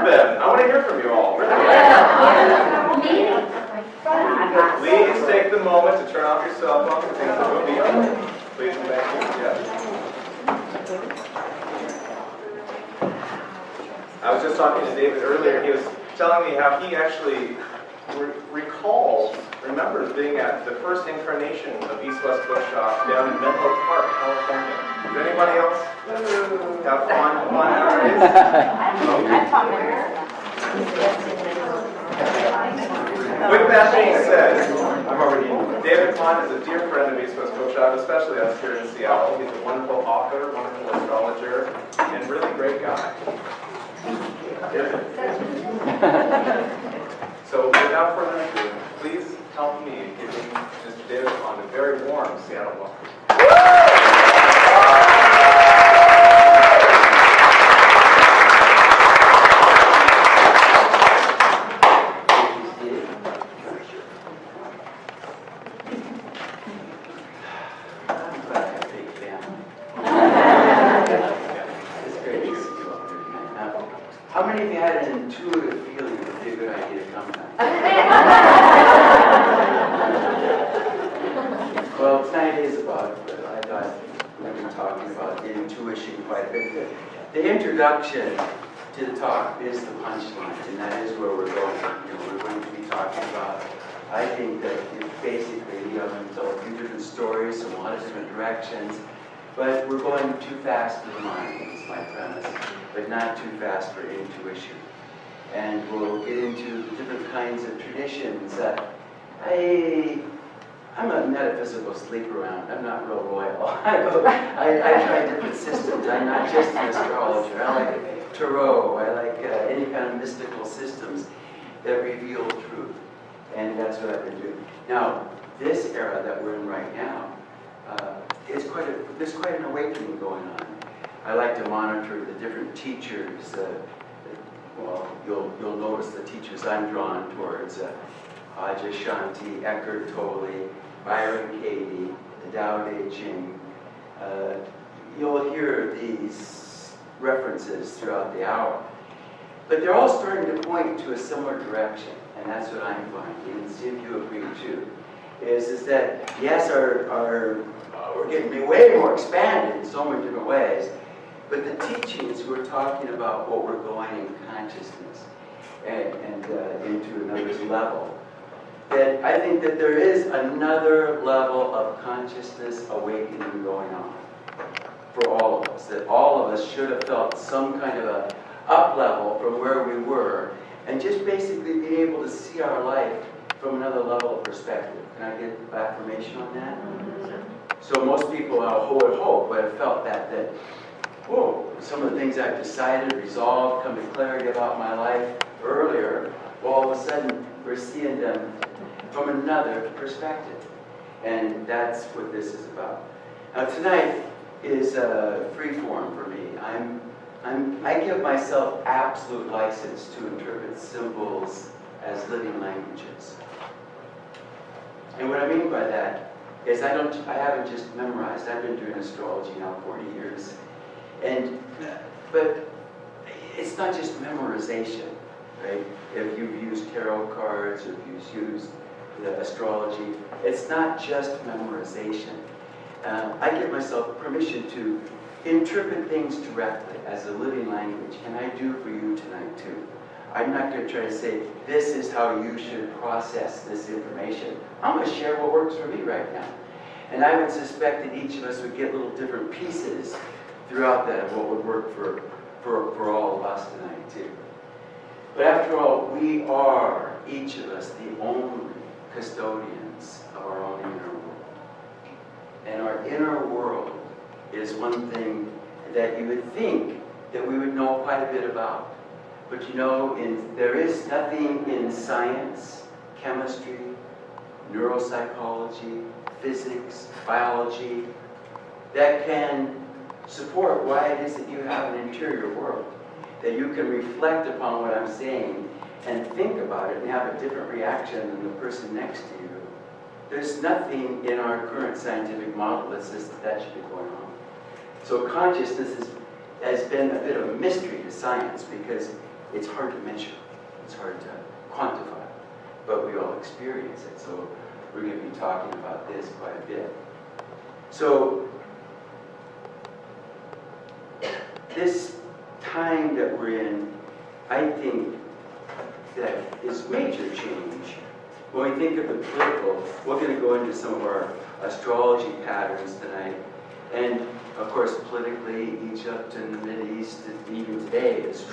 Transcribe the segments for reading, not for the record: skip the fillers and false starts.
then. I want to hear from you all. Really. Please take the moment to turn off your cell phones and things that will be on. Please and thank you. Yes. I was just talking to David earlier. He was telling me how he actually remembers being at the first incarnation of East West Bookshop down in Menlo Park, California. Does anybody else have fond memories? With that being said, David Kahn is a dear friend of East West Bookshop, especially us here in Seattle. He's a wonderful author, wonderful astrologer, and really great guy. So without further ado, please help me in giving Mr. David Kahn a very warm Seattle welcome. How many of you had an intuitive feeling it would be a good idea to come back? Well, tonight is about it, but I thought we've been talking about intuition quite a bit. The introduction to the talk is the punchline, and that is where we're going. We're going to be talking about, I think that basically, I'm going to tell a few different stories from a lot of different directions, but we're going too fast for the mind, is my premise, but not too fast for intuition. And we'll get into the different kinds of traditions. I'm a metaphysical sleep-around. I'm not real royal. I try different systems. I'm not just an astrologer. I like tarot. I like any kind of mystical systems that reveal truth. And that's what I've been doing. Now, this era that we're in right now, there's quite an awakening going on. I like to monitor the different teachers. Well, you'll notice the teachers I'm drawn towards: Aja Shanti, Eckhart Tolle, Byron Katie, the Tao Te Ching. You'll hear these references throughout the hour, but they're all starting to point to a similar direction, and that's what I'm finding. And see if you agree too. Is that yes, we're getting way more expanded in so many different ways. But the teachings were talking about what we're going in consciousness and into another level. That I think that there is another level of consciousness awakening going on for all of us. That all of us should have felt some kind of a up level from where we were, and just basically be able to see our life from another level of perspective. Can I get affirmation on that? So most people would hope, but have felt that whoa, some of the things I've decided, resolved, come to clarity about my life earlier, well, all of a sudden we're seeing them from another perspective. And that's what this is about. Now tonight is free form for me. I give myself absolute license to interpret symbols as living languages. And what I mean by that is I haven't just memorized. I've been doing astrology now 40 years. But it's not just memorization, right? If you've used tarot cards, or if you've used the astrology, it's not just memorization. I give myself permission to interpret things directly as a living language, and I do for you tonight too. I'm not going to try to say, this is how you should process this information. I'm going to share what works for me right now. And I would suspect that each of us would get little different pieces throughout that of what would work for all of us tonight too. But after all, we are, each of us, the only custodians of our own inner world. And our inner world is one thing that you would think that we would know quite a bit about. But you know, there is nothing in science, chemistry, neuropsychology, physics, biology, that can support why it is that you have an interior world. That you can reflect upon what I'm saying and think about it and have a different reaction than the person next to you. There's nothing in our current scientific model that says that should be going on. So consciousness has been a bit of a mystery to science, because it's hard to measure. It's hard to quantify. But we all experience it. So we're going to be talking about this quite a bit. So this time that we're in, I think that is major change. When we think of the political, we're going to go into some of our astrology patterns tonight. And of course, politically, Egypt and the Middle East, even today, is,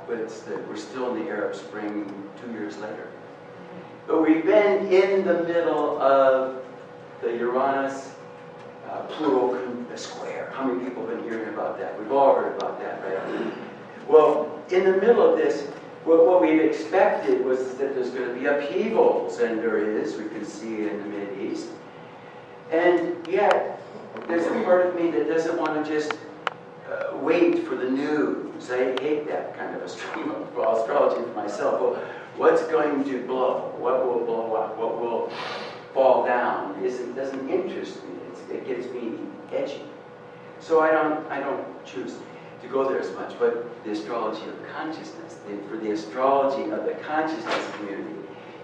but we're still in the Arab Spring 2 years later. But we've been in the middle of the Uranus Pluto square. How many people have been hearing about that? We've all heard about that, right? Well, in the middle of this, what we expected was that there's going to be upheavals, and there is. We can see it in the Mideast. And yet, there's a part of me that doesn't want to just wait for the news. I hate that kind of astrology for myself. Well, what's going to blow? What will blow up? What will fall down? Doesn't interest me. It gets me edgy. So I don't choose to go there as much. But the astrology of consciousness, for the astrology of the consciousness community,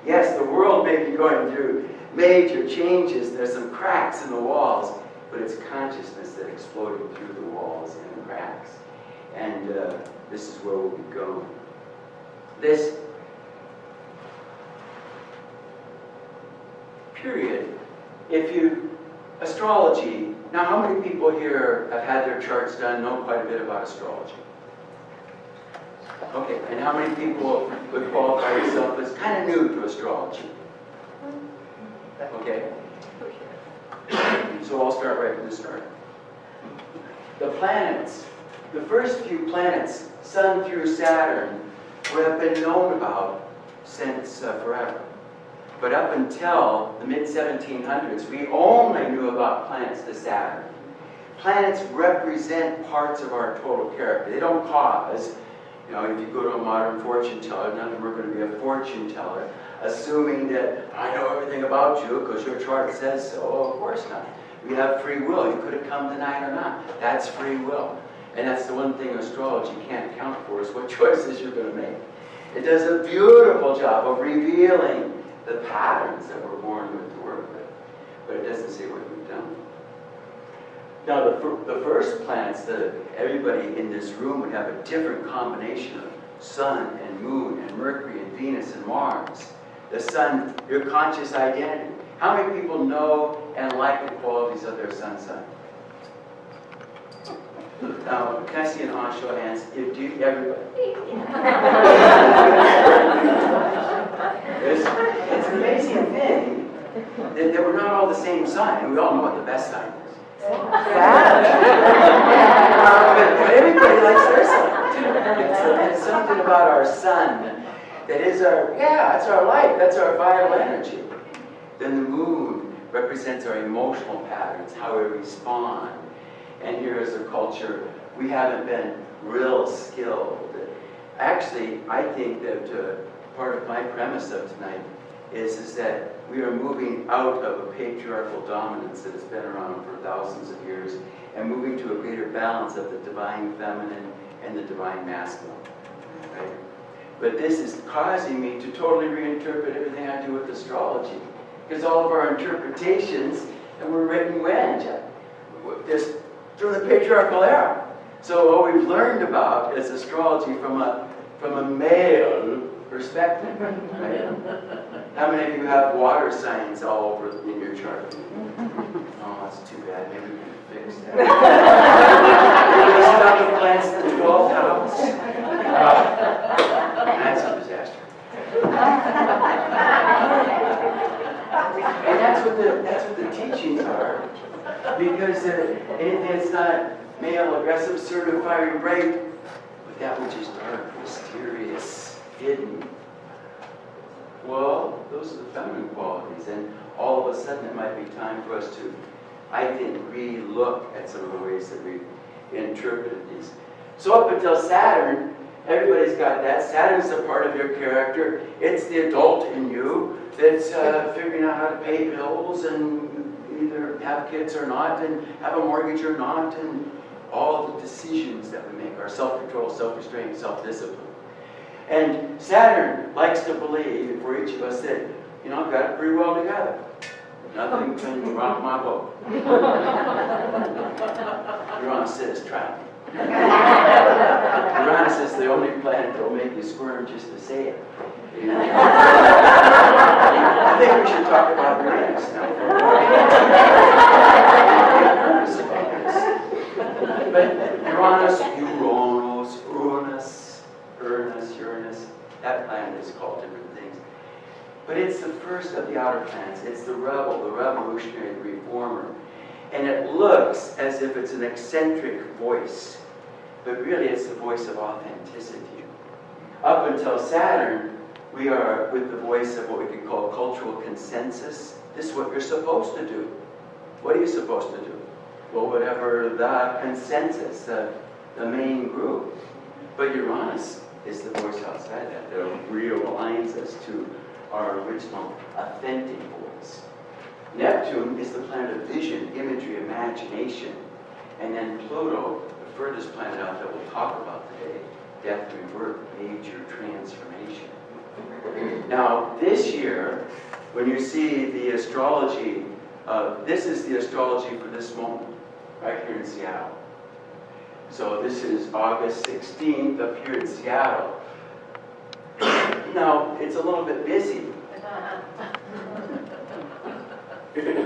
yes, the world may be going through major changes. There's some cracks in the walls, but it's consciousness that exploded through the walls and the cracks. And this is where we'll be going. This period, astrology, now how many people here have had their charts done, know quite a bit about astrology? Okay, and how many people would qualify yourself as kind of new to astrology? Okay. So I'll start right from the start. The planets, the first few planets, Sun through Saturn, have been known about since forever. But up until the mid-1700s, we only knew about planets to Saturn. Planets represent parts of our total character. They don't cause. You know, if you go to a modern fortune teller, none of them are going to be a fortune teller, assuming that I know everything about you because your chart says so. Oh, of course not. We have free will. You could have come tonight or not. That's free will. And that's the one thing astrology can't account for, is what choices you're going to make. It does a beautiful job of revealing the patterns that we're born with to work with. But it doesn't say what we've done. Now, the first planets that everybody in this room would have a different combination of Sun and Moon and Mercury and Venus and Mars. The Sun, your conscious identity. How many people know and like the qualities of their Sun sign? Now, can I see an on show of hands? Everybody. It's an amazing thing that we're not all the same sign, and we all know what the best sign is. But everybody likes their sun. It's something about our sun that is it's our life, that's our vital energy. Then the moon represents our emotional patterns, how we respond. And here as a culture, we haven't been real skilled. Actually, I think that part of my premise of tonight is that we are moving out of a patriarchal dominance that has been around for thousands of years and moving to a greater balance of the divine feminine and the divine masculine. Right? But this is causing me to totally reinterpret everything I do with astrology. Because all of our interpretations were written when? Just through the patriarchal era. So what we've learned about is astrology from a male perspective. Right? How many of you have water signs all over in your chart? Oh, that's too bad. Maybe we can fix that. Stop the plants in the 12th house. That's a disaster. And that's what the teachings are, because it's not male, aggressive, certified, right, but that which is dark, mysterious, hidden. Well, those are the feminine qualities, and all of a sudden it might be time for us to, I think, re-look at some of the ways that we interpreted these. So up until Saturn, everybody's got that. Saturn's a part of your character. It's the adult in you that's figuring out how to pay bills and either have kids or not, and have a mortgage or not, and all the decisions that we make, our self-control, self-restraint, self-discipline. And Saturn likes to believe, for each of us, that, you know, I've got it pretty well together. Nothing can rock my boat. Uranus says, try me. Uranus is the only planet that will make you squirm just to say it. I think we should talk about Uranus now. But Uranus, Uranus, that planet is called different things. But it's the first of the outer planets. It's the rebel, the revolutionary, the reformer. And it looks as if it's an eccentric voice, but really it's the voice of authenticity. Up until Saturn, we are with the voice of what we could call cultural consensus. This is what you're supposed to do. What are you supposed to do? Well, whatever the consensus, the main group. But Uranus is the voice outside that realigns us to our original, authentic voice. Neptune is the planet of vision, imagery, imagination. And then Pluto, the furthest planet out that we'll talk about today, death, rebirth, major transformation. Now, this year, when you see the astrology, this is the astrology for this moment, right here in Seattle. So this is August 16th up here in Seattle. Now, it's a little bit busy.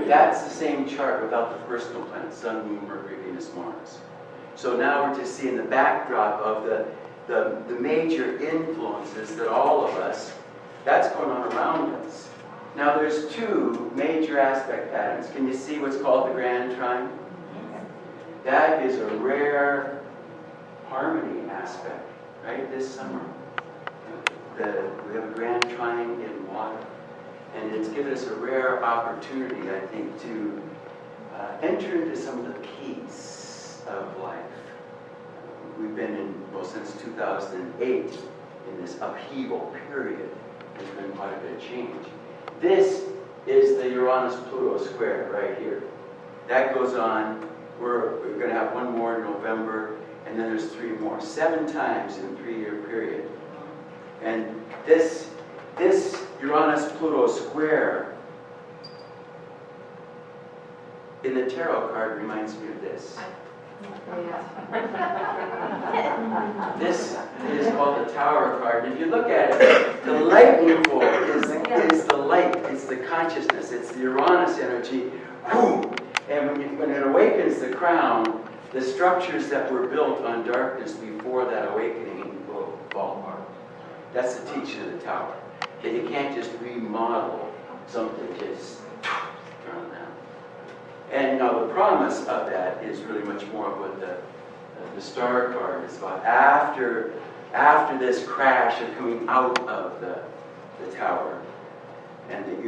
That's the same chart without the personal planets, Sun, Moon, Mercury, Venus, Mars. So now we're just seeing the backdrop of the major influences that all of us, that's going on around us. Now there's two major aspect patterns. Can you see what's called the Grand Trine? That is a rare harmony aspect, right, this summer. We have a Grand Trine in water. And it's given us a rare opportunity, I think, to enter into some of the peace of life. We've been in, well, since 2008, in this upheaval period. There's been quite a bit of change. This is the Uranus-Pluto square right here. That goes on. We're going to have one more in November, and then there's 3 more. 7 times in a 3-year period. And this Uranus-Pluto square in the tarot card reminds me of this. This is called the Tower card. And if you look at it, the lightning bolt is the light, it's the consciousness, it's the Uranus energy. Boom! And when it awakens the crown, the structures that were built on darkness before that awakening will fall apart. That's the teaching of the Tower. That you can't just remodel something just thrown down. And now the promise of that is really much more of what the star card is about. After this crash of coming out of the Tower, and that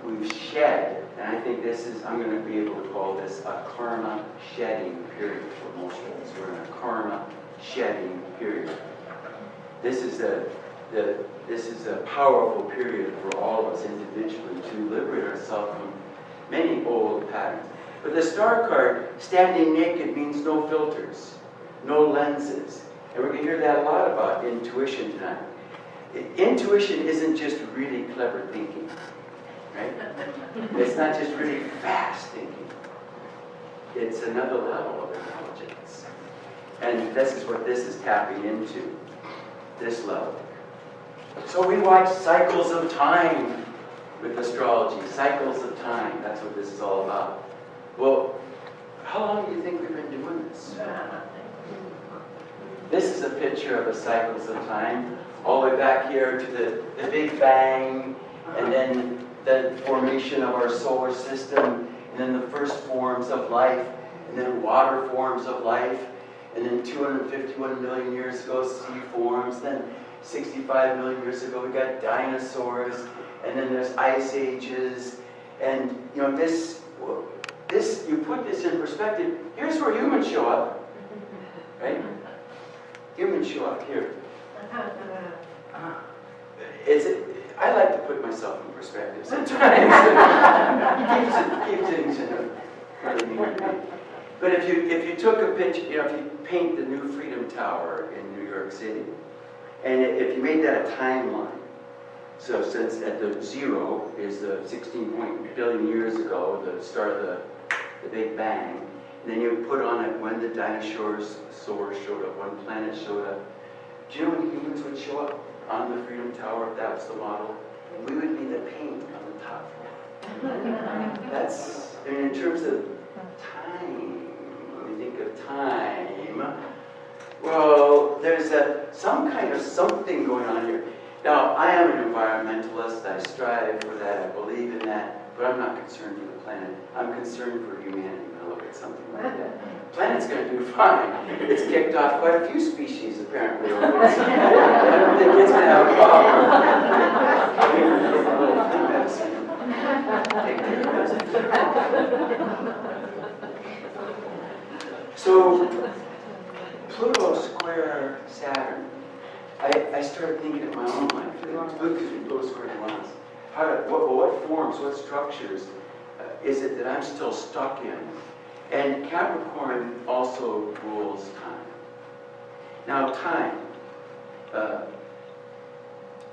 we've shed, and I think this is, I'm going to be able to call this a karma shedding period for most of us. We're in a karma shedding period. This is a powerful period for all of us individually to liberate ourselves from many old patterns. But the star card, standing naked, means no filters, no lenses. And we're going to hear that a lot about intuition tonight. Intuition isn't just really clever thinking, right? It's not just really fast thinking. It's another level of intelligence. And this is what this is tapping into, this level. So we watch cycles of time with astrology, cycles of time. That's what this is all about. Well, how long do you think we've been doing this? This is a picture of the cycles of time, all the way back here to the Big Bang, and then the formation of our solar system, and then the first forms of life, and then water forms of life, and then 251 million years ago, sea forms, then 65 million years ago, we got dinosaurs, and then there's ice ages, and you know, this, you put this in perspective, here's where humans show up, right? Humans show up here. I like to put myself in perspective sometimes. keep things in front of me. But if you took a picture, you know, if you paint the new Freedom Tower in New York City, And if you made that a timeline, so since at the 0 is the 16 billion years ago, the start of the Big Bang, and then you put on it when the dinosaurs showed up, when planets showed up. Do you know when humans would show up on the Freedom Tower, if that was the model? We would be the paint on the top floor. That's, I mean, in terms of time, when we think of time, well, there's some kind of something going on here. Now, I am an environmentalist. I strive for that. I believe in that. But I'm not concerned for the planet. I'm concerned for humanity when I look at something like that. The planet's going to do fine. It's kicked off quite a few species, apparently. I don't think it's going to have a problem. Take a little flu medicine. Take medicine. So, Pluto square Saturn. I started thinking in my own life. It's good because Pluto square Uranus. What forms, what structures is it that I'm still stuck in? And Capricorn also rules time. Now, time.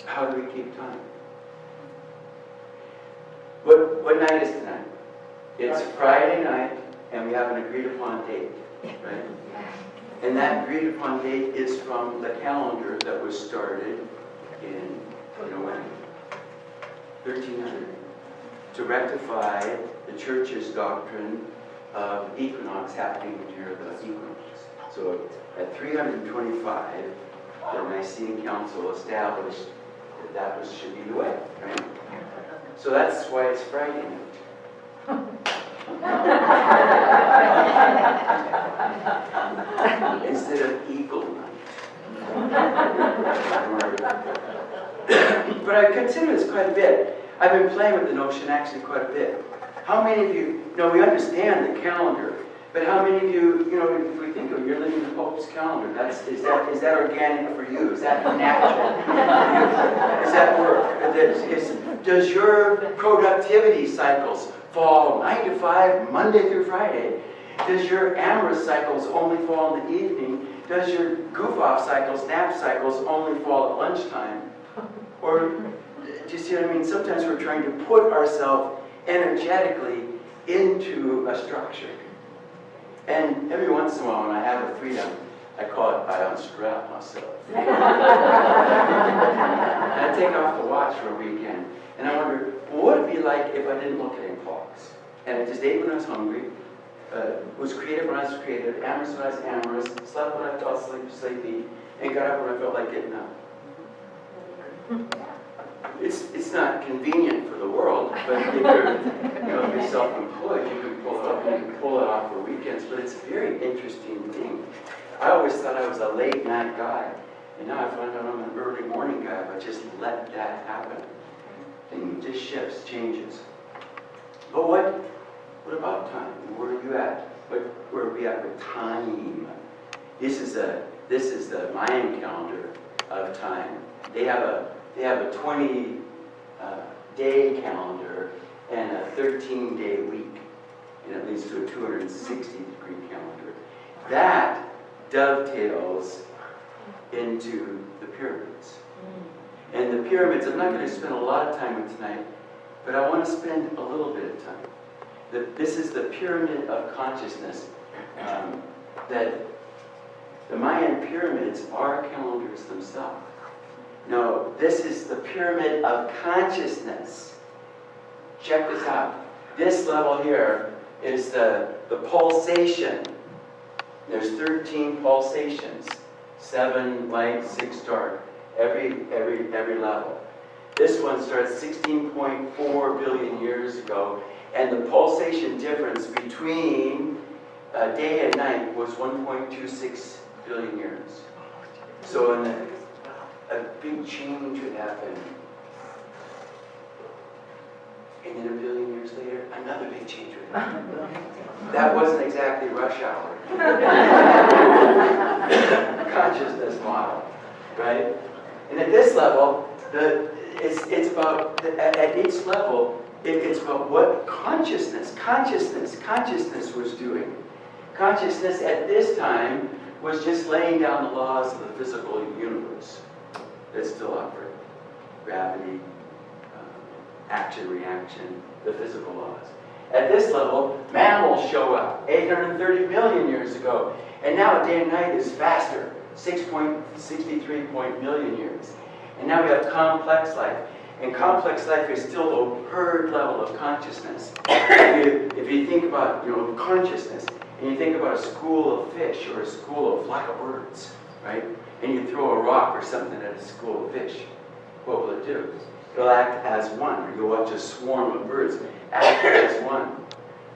How do we keep time? What night is tonight? It's Friday night, and we have an agreed upon date, right? And that agreed upon date is from the calendar that was started in, when? 1300, to rectify the church's doctrine of equinox happening near the equinox. So at 325, the Nicene Council established that should be the way, right? So that's why it's Friday night. Instead of eagle night. But I consider this quite a bit. I've been playing with the notion actually quite a bit. How many of you, we understand the calendar, but how many of you, if we think of it, you're living the Pope's calendar, is that organic for you? Is that natural for you? Does that work? Does your productivity cycles fall 9 to 5, Monday through Friday? Does your amorous cycles only fall in the evening? Does your goof-off cycles, nap cycles, only fall at lunchtime? Or, do you see what I mean? Sometimes we're trying to put ourselves energetically into a structure. And every once in a while, when I have a freedom, I call it, I unstrap myself. And I take off the watch for a weekend. And I wonder, what would it be like if I didn't look at any clocks? And I just ate when I was hungry, was creative when I was creative, amorous when I was amorous, slept when I felt sleepy, and got up when I felt like getting up. It's not convenient for the world, but if you're self-employed, you can pull it up and you can pull it off for weekends. But it's a very interesting thing. I always thought I was a late night guy, and now I find out I'm an early morning guy. If I just let that happen, thing just shifts, changes. But what about time? Where are you at? Where are we at with time? This is the Mayan calendar of time. They have a 20 day calendar and a 13-day week, and it leads to a 260-degree calendar. That dovetails into the pyramids. And the pyramids, I'm not going to spend a lot of time with tonight, but I want to spend a little bit of time. This is the pyramid of consciousness. That the Mayan pyramids are calendars themselves. No, this is the pyramid of consciousness. Check this out. This level here is the pulsation. There's 13 pulsations, 7 light, 6 dark, every level. This one starts 16.4 billion years ago, and the pulsation difference between day and night was 1.26 billion years. So a big change would happen. And then a billion years later, another big change would happen. That wasn't exactly rush hour. Consciousness model, right? And at this level, it's about, at each level, it's about what consciousness was doing. Consciousness at this time was just laying down the laws of the physical universe. that still operate. Gravity, action, reaction, the physical laws. At this level, mammals show up 830 million years ago. And now day and night is faster, 6.63 million years. And now we have complex life. And complex life is still the herd level of consciousness. If you think about consciousness, and you think about a school of fish or a school of flock of birds, right? And you throw a rock or something at a school of fish, what will it do? It'll act as one. Or you'll watch a swarm of birds act as one,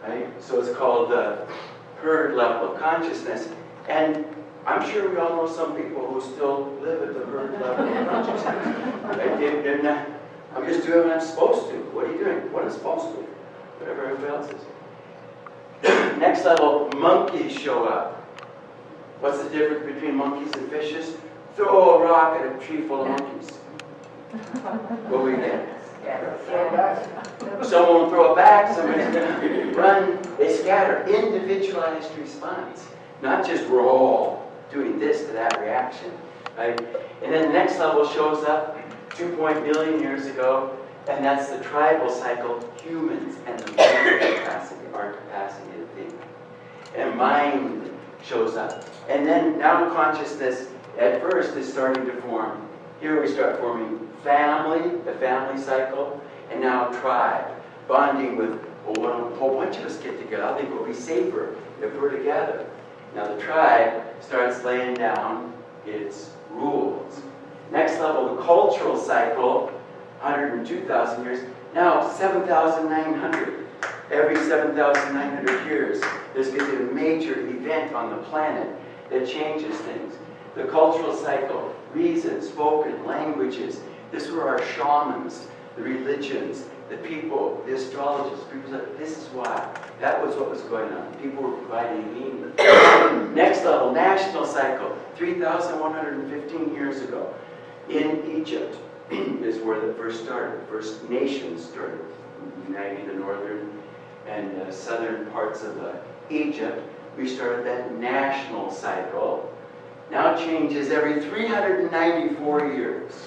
right? So it's called the herd level of consciousness. And I'm sure we all know some people who still live at the herd level of consciousness. Right? I'm just doing what I'm supposed to. What are you doing? What I'm supposed to. Whatever everybody else is. Next level, monkeys show up. What's the difference between monkeys and fishes? Throw a rock at a tree full of monkeys. What will you get? Someone will throw it back, somebody's going to run. They scatter. Individualized response. Not just we're all doing this to that reaction. Right? And then the next level shows up 2 million years ago, and that's the tribal cycle, humans and the mental capacity, our capacity to think. And mind shows up. And then now consciousness at first is starting to form. Here we start forming family, the family cycle, and now tribe, bonding with, well, a whole bunch of us get together. I think we'll be safer if we're together. Now the tribe starts laying down its rules. Next level, the cultural cycle, 102,000 years, now 7,900. Every 7,900 years, there's going to be a major event on the planet that changes things. The cultural cycle, reason, spoken, languages. This were our shamans, the religions, the people, the astrologists. People said, this is why. That was what was going on. People were providing meaning. Next level, national cycle, 3,115 years ago. In Egypt is where the first started. The first nations started, uniting the northern and southern parts of Egypt. We started that national cycle. Now changes every 394 years.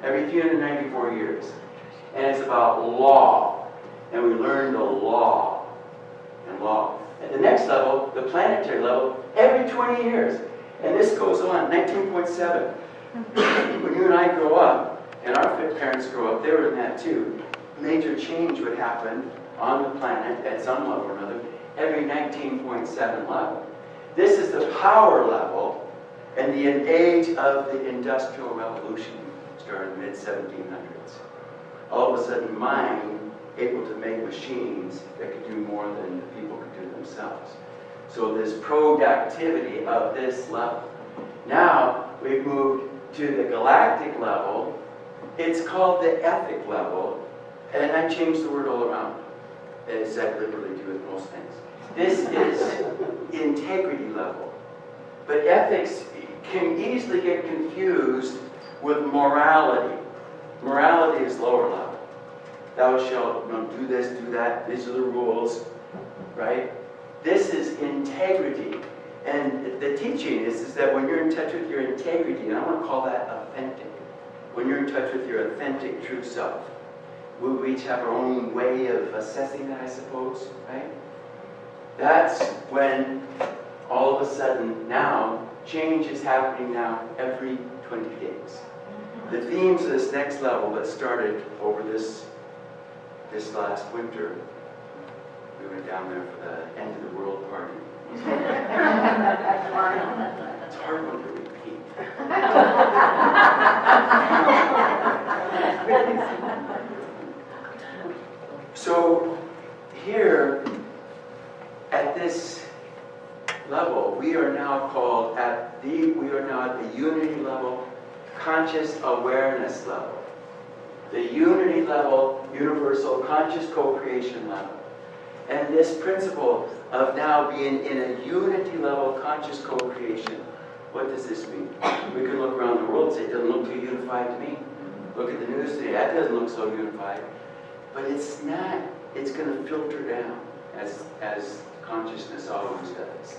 Every 394 years. And it's about law. And we learn the law. And law. At the next level, the planetary level, every 20 years. And this goes on, 19.7. When you and I grow up, and our parents grow up, they were in that too. Major change would happen on the planet at some level or another every 19.7 level. This is the power level, and the age of the Industrial Revolution started in the mid-1700s. All of a sudden, mind able to make machines that could do more than the people could do themselves. So this productivity of this level. Now we've moved to the galactic level. It's called the ethic level, and I changed the word all around, as I liberally do with most things. This is integrity level. But ethics can easily get confused with morality. Morality is lower level. Thou shalt do this, do that, these are the rules, right? This is integrity. And the teaching is that when you're in touch with your integrity, and I want to call that authentic, when you're in touch with your authentic true self, we each have our own way of assessing that, I suppose, right? That's when all of a sudden now, change is happening now every 20 days. The themes of this next level that started over this last winter, we went down there for the end of the world party. It's a hard one to repeat. So here, at this level, we are now at the unity level, conscious awareness level. The unity level, universal conscious co-creation level. And this principle of now being in a unity level conscious co-creation, what does this mean? We can look around the world and say, it doesn't look too unified to me. Look at the news today, that doesn't look so unified. But it's not. It's going to filter down, as consciousness always does.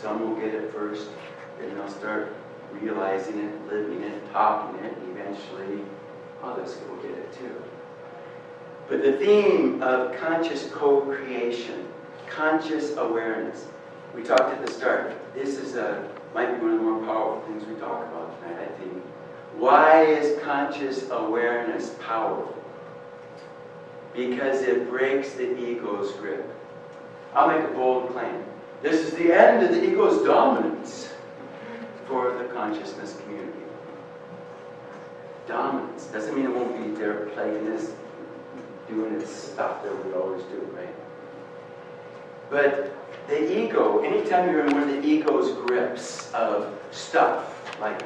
Some will get it first, then they'll start realizing it, living it, talking it, and eventually others will get it too. But the theme of conscious co-creation, conscious awareness, we talked at the start. This is might be one of the more powerful things we talk about tonight, I think. Why is conscious awareness powerful? Because it breaks the ego's grip. I'll make a bold claim. This is the end of the ego's dominance for the consciousness community. Dominance doesn't mean it won't be there playing this, doing its stuff that we always do, right? But the ego, anytime you're in one of the ego's grips of stuff, like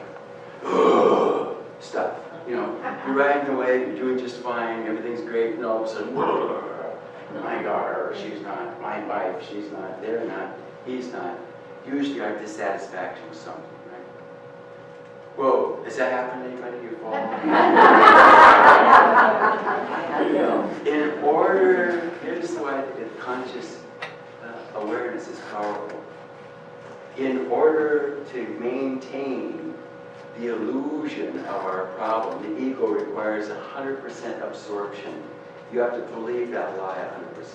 stuff, you know, you're riding away, you're doing just fine, everything's great, and all of a sudden, my daughter, she's not, my wife, she's not, they're not, he's not. Usually our dissatisfaction with something, right? Whoa, has that happened to anybody you fall? In order, here's why the conscious awareness is powerful. In order to maintain the illusion of our problem, the ego requires 100% absorption. You have to believe that lie 100%.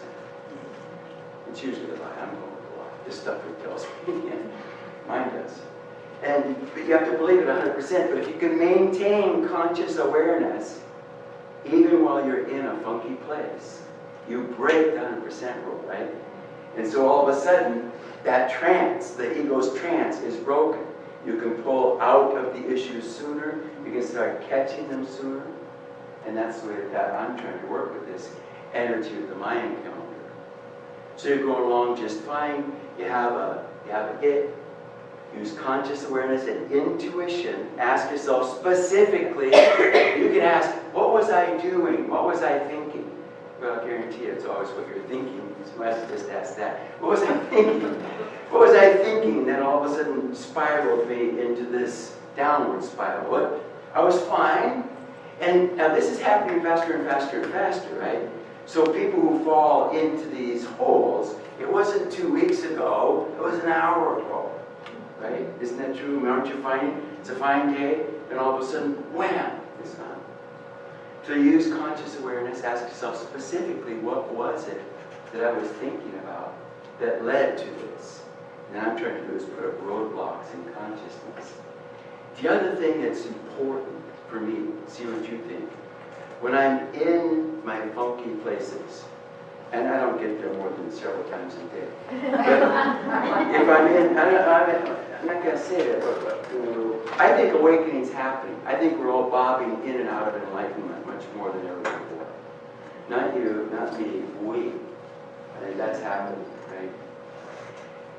It's usually a lie. I'm going with a lie. This stuff it tells me. Mine does. But you have to believe it 100%. But if you can maintain conscious awareness, even while you're in a funky place, you break the 100% rule, right? And so all of a sudden, that trance, the ego's trance, is broken. You can pull out of the issues sooner. You can start catching them sooner. And that's the way that I'm trying to work with this energy of the Mayan calendar. So you're going along just fine. You have a it. Use conscious awareness and intuition. Ask yourself specifically. You can ask, what was I doing? What was I thinking? Well, I guarantee you it's always what you're thinking. So I just ask that. What was I thinking? What was I thinking that all of a sudden spiraled me into this downward spiral? What? I was fine. And now this is happening faster and faster and faster, right? So people who fall into these holes, it wasn't 2 weeks ago, it was an hour ago, right? Isn't that true? Aren't you finding it's a fine day, and all of a sudden, wham, it's gone. So use conscious awareness, ask yourself specifically, what was it that I was thinking about that led to this? And I'm trying to do is put up roadblocks in consciousness. The other thing that's important for me, see what you think. When I'm in my funky places, and I don't get there more than several times a day, but if I'm in, I'm not going to say it, but I think awakening's happening. I think we're all bobbing in and out of enlightenment much more than ever before. Not you, not me, we. I think that's happening, right?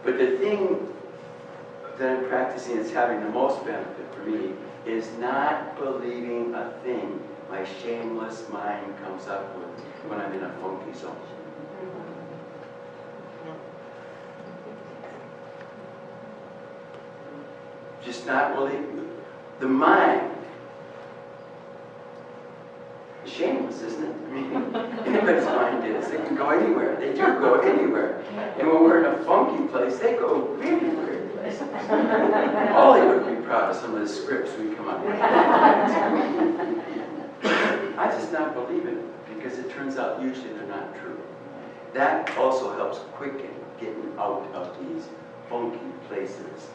But the thing that I'm practicing that's having the most benefit for me is not believing a thing my shameless mind comes up with when I'm in a funky zone. Just not believing. The mind is shameless, isn't it? I mean, anybody's mind is. They can go anywhere. They do go anywhere. And when we're in a funky place, they go really weird places. Ollie would be proud of some of the scripts we come up with. I just not believe it because it turns out usually they're not true. That also helps quicken getting out of these funky places.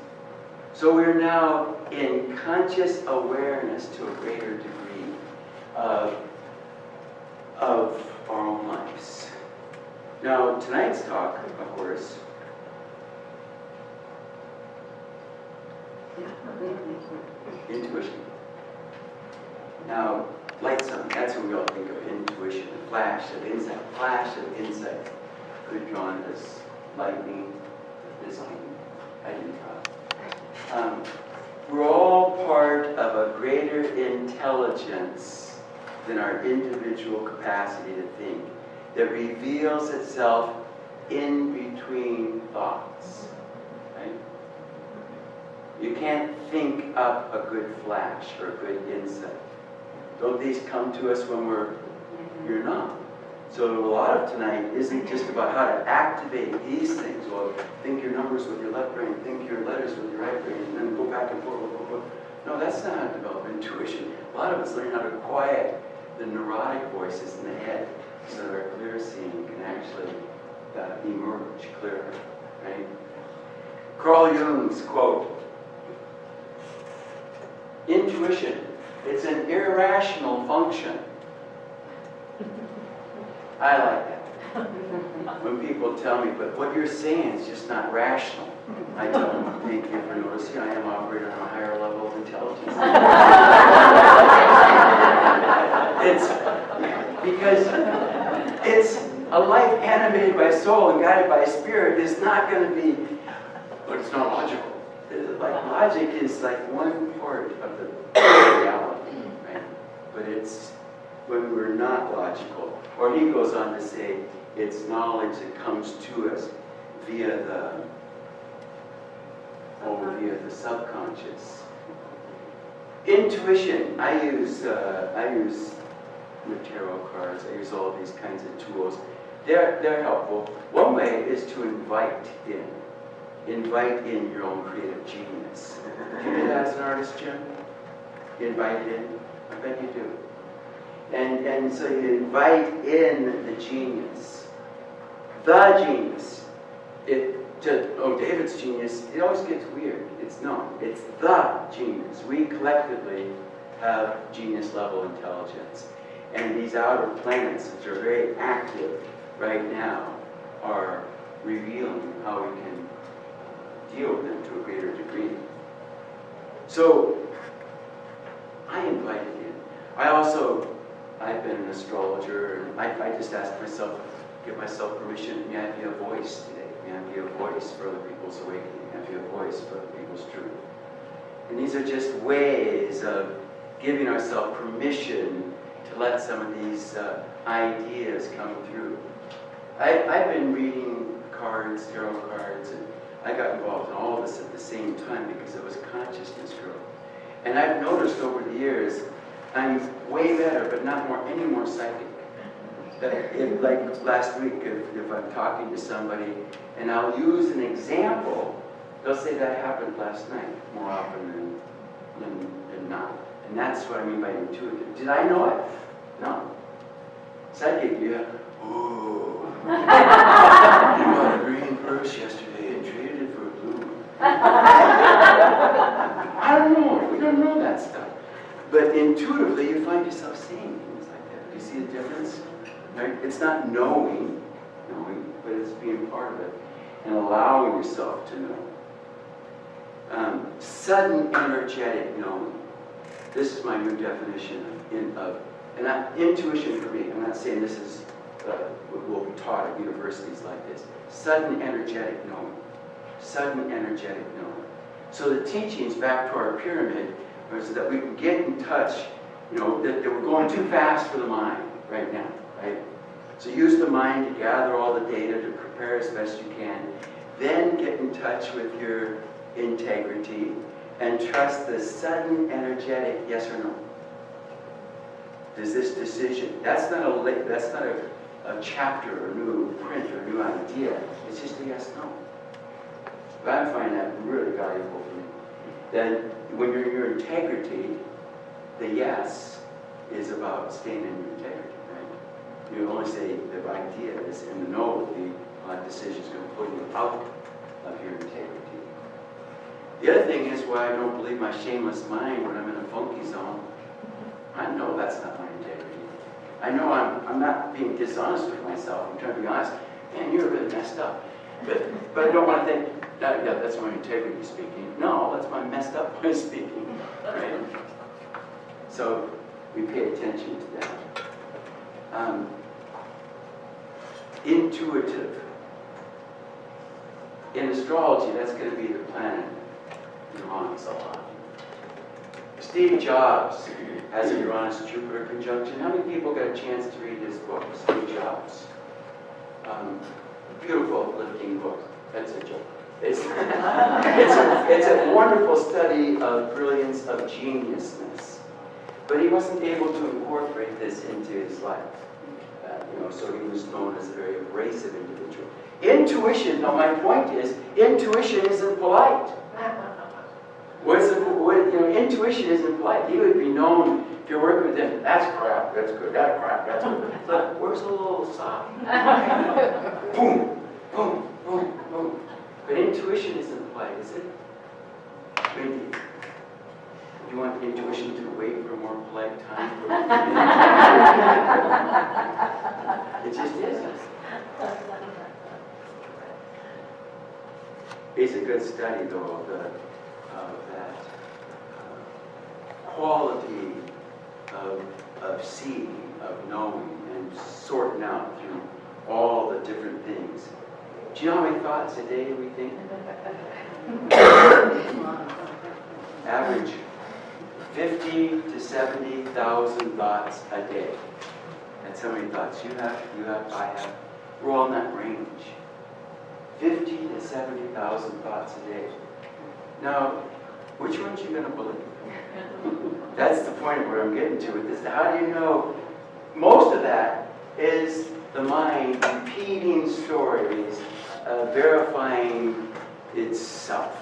So we're now in conscious awareness to a greater degree of our own lives. Now, tonight's talk, of course, intuition. Now, light sun, that's what we all think of, intuition, a flash of insight. Could be drawn as lightning, this king. I didn't draw. We're all part of a greater intelligence than our individual capacity to think that reveals itself in between thoughts, right? You can't think up a good flash or a good insight. Don't these come to us when you're not? So a lot of tonight isn't just about how to activate these things. Well, think your numbers with your left brain, think your letters with your right brain, and then go back and forth. no, that's not how to develop intuition. A lot of us learn how to quiet the neurotic voices in the head so that our clear seeing can actually emerge clearer, right? Carl Jung's quote, intuition, it's an irrational function. I like that. When people tell me, but what you're saying is just not rational, I tell them, thank you for noticing I am operating on a higher level of intelligence. It's because it's a life animated by soul and guided by spirit is not going to be, but it's not logical. Like logic is like one part of the reality, right? But it's when we're not logical. Or he goes on to say, it's knowledge that comes to us via the subconscious. Intuition. I use the tarot cards. I use all these kinds of tools. They're helpful. One way is to invite in your own creative genius. Do you do that as an artist, Jim? You invite in? I bet you do. And so you invite in the genius. The genius. David's genius, it always gets weird. It's not. It's the genius. We collectively have genius level intelligence. And these outer planets, which are very active right now, are revealing how we can deal with them to a greater degree. So, I invited in. I've been an astrologer, and I just asked myself, give myself permission, may I be a voice today? May I be a voice for other people's awakening? May I be a voice for other people's truth? And these are just ways of giving ourselves permission to let some of these ideas come through. I've been reading cards, tarot cards, and I got involved in all of this at the same time because it was consciousness growth. And I've noticed over the years, I'm way better, but not any more psychic. Like last week, if I'm talking to somebody and I'll use an example, they'll say that happened last night more often than not. And that's what I mean by intuitive. Did I know it? No. Psychic, you have, ooh. You bought a green purse yesterday and traded it for a blue one. I don't know. We don't know that stuff. But intuitively, you find yourself saying things like that. Do you see the difference? Right? It's not knowing, but it's being part of it and allowing yourself to know. Sudden energetic knowing. This is my new definition of intuition for me. I'm not saying this is what will be taught at universities like this. Sudden energetic knowing. Sudden energetic knowing. So the teachings back to our pyramid are so that we can get in touch, that we're going too fast for the mind right now, right? So use the mind to gather all the data to prepare as best you can. Then get in touch with your integrity and trust the sudden energetic yes or no. Does this decision, that's not a chapter or a new print or a new idea. It's just a yes, no. But I find that really valuable for me. Then when you're in your integrity, the yes is about staying in your integrity, right? You only say the ideas, and the no would be decisions going to put you out of your integrity. The other thing is why I don't believe my shameless mind when I'm in a funky zone. I know that's not my integrity. I know I'm not being dishonest with myself. I'm trying to be honest. Man, you're really messed up. But I don't want to think, yeah, that's my integrity speaking. No, that's my messed up way speaking. Right? So we pay attention to that. Intuitive. In astrology, that's going to be the planet Uranus a lot. Steve Jobs has a Uranus-Jupiter conjunction. How many people got a chance to read his book, Steve Jobs? Beautiful, uplifting book. That's a joke. It's a wonderful study of brilliance, of geniusness. But he wasn't able to incorporate this into his life. So he was known as a very abrasive individual. Intuition, now my point is, intuition isn't polite. Intuition isn't polite. He would be known, if you're working with him, that's crap, that's good, that's crap, that's good. Look, where's the little sock? Boom, boom, boom, boom. But intuition isn't polite, is it? I mean, you want intuition to wait for a more polite time? It just isn't. It's a good study, though, of that quality of seeing, of knowing, and sorting out through all the different things. Do you know how many thoughts a day we think? Average 50 to 70,000 thoughts a day. That's how many thoughts you have, I have. We're all in that range. 50 to 70,000 thoughts a day. Now, which ones are you going to believe? That's the point where I'm getting to with this. How do you know? Most of that is the mind repeating stories, verifying itself.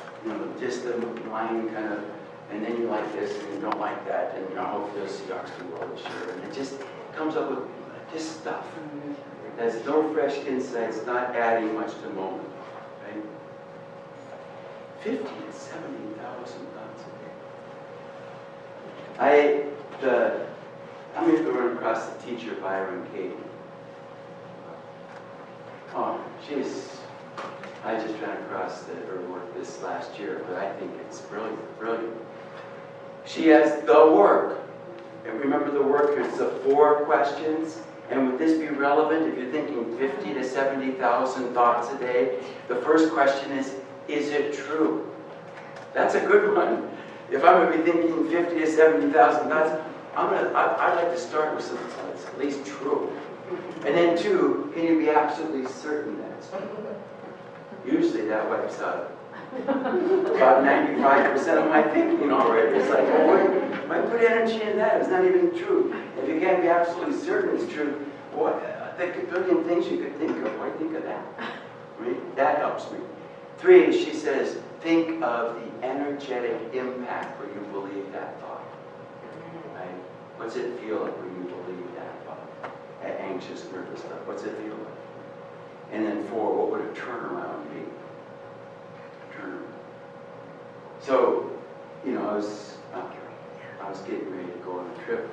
Just the mind kind of, and then you like this and you don't like that, and I hope this sucks too well, sure. And it just comes up with just stuff. There's no fresh insights, not adding much to the moment, right? 50 to 70,000 thoughts a day. I'm going to run across the teacher, Byron Katie. Oh, I just ran across her work this last year, but I think it's brilliant, brilliant. She has the work. And remember the work, it's the 4 questions. And would this be relevant if you're thinking 50 to 70,000 thoughts a day? The first question is it true? That's a good one. If I'm going to be thinking 50 to 70,000 thoughts, I'd like to start with something that's at least true. And then 2, can you be absolutely certain that it's true? Usually that wipes out about 95% of my thinking already. It's like, oh, why put energy in that? It's not even true. If you can't be absolutely certain it's true, what? The billion things you could think of, why think of that? Right? That helps me. 3, she says, think of the energetic impact where you believe that thought. Right? What's it feel like when you believe that thought? That anxious, nervous stuff. What's it feel like? And then 4, what would a turnaround be? So, I was getting ready to go on a trip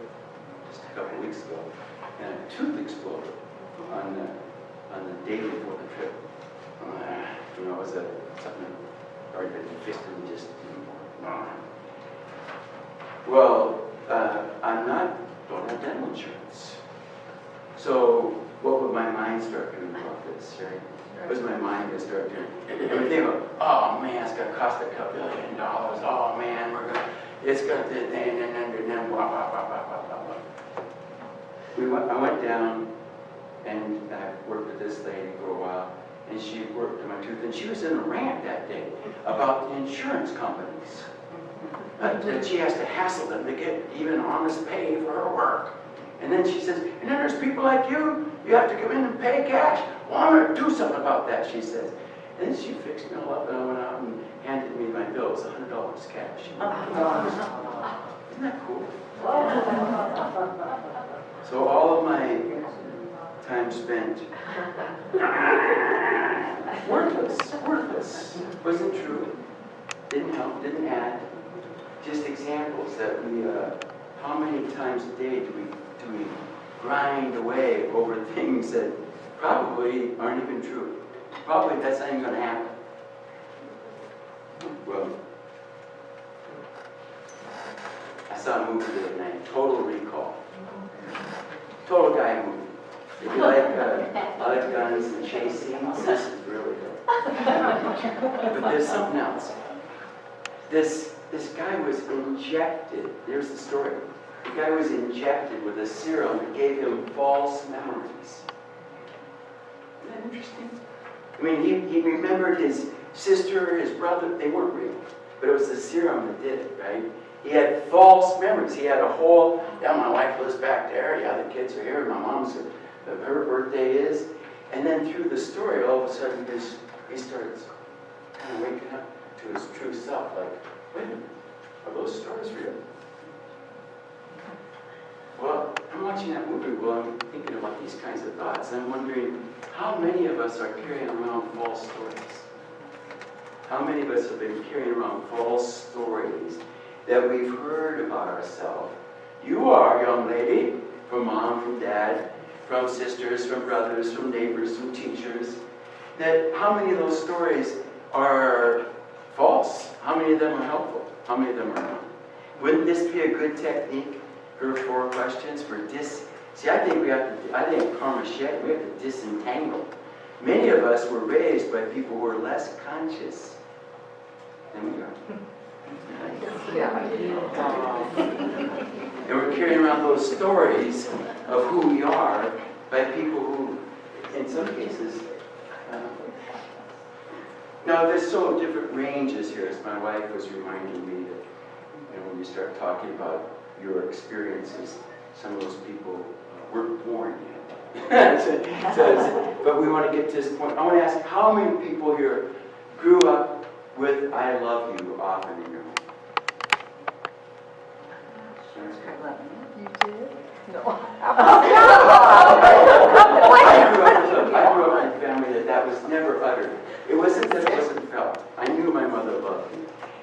just a couple weeks ago, and a tooth exploded on the day before the trip. It was something that already been fixed and just Well, I don't have dental insurance. So what would my mind start doing about this, right? What was my mind going to start doing? It would think of, oh man, it's going to cost $2 billion. Oh man, it's going to, and then, blah, blah, blah, blah, blah, blah. I went down and I worked with this lady for a while, and she worked on my tooth, and she was in a rant that day about the insurance companies. That she has to hassle them to get even honest pay for her work. And then she says, and then there's people like you have to come in and pay cash. Well, I'm going to do something about that, she says. And then she fixed me all up, and I went out and handed me my bills, $100 cash. Isn't that cool? So all of my time spent worthless. Wasn't true. Didn't help, didn't add. Just examples that we, how many times a day do we grind away over things that probably aren't even true? Probably that's not even going to happen. Well, I saw a movie the other night, Total Recall. Total guy movie. If you like guns and chase scenes, this is really good. But there's something else. This guy was injected, there's the story. The guy was injected with a serum that gave him false memories. Isn't that interesting? I mean, he remembered his sister, his brother, they weren't real. But it was the serum that did it, right? He had false memories. He had a whole, my wife lives back there, the kids are here, my mom's, her birthday is. And then through the story, all of a sudden, he starts kind of waking up to his true self, like, wait a minute. Are those stories real? Well, I'm watching that movie while I'm thinking about these kinds of thoughts. I'm wondering how many of us are carrying around false stories? How many of us have been carrying around false stories that we've heard about ourselves? You are, young lady, from mom, from dad, from sisters, from brothers, from neighbors, from teachers. That how many of those stories are false? How many of them are helpful? How many of them are not? Wouldn't this be a good technique? Her 4 questions for See, I think Karma Shed, we have to disentangle. Many of us were raised by people who are less conscious than we are. And we're carrying around those stories of who we are by people who, in some cases, now there's so different ranges here, as my wife was reminding me that, when you start talking about your experiences, some of those people weren't born yet. But we want to get to this point. I want to ask, how many people here grew up with "I love you" often in your home? You did? No. I grew up in a family that was never uttered. It wasn't that it wasn't felt. I knew my mother loved me.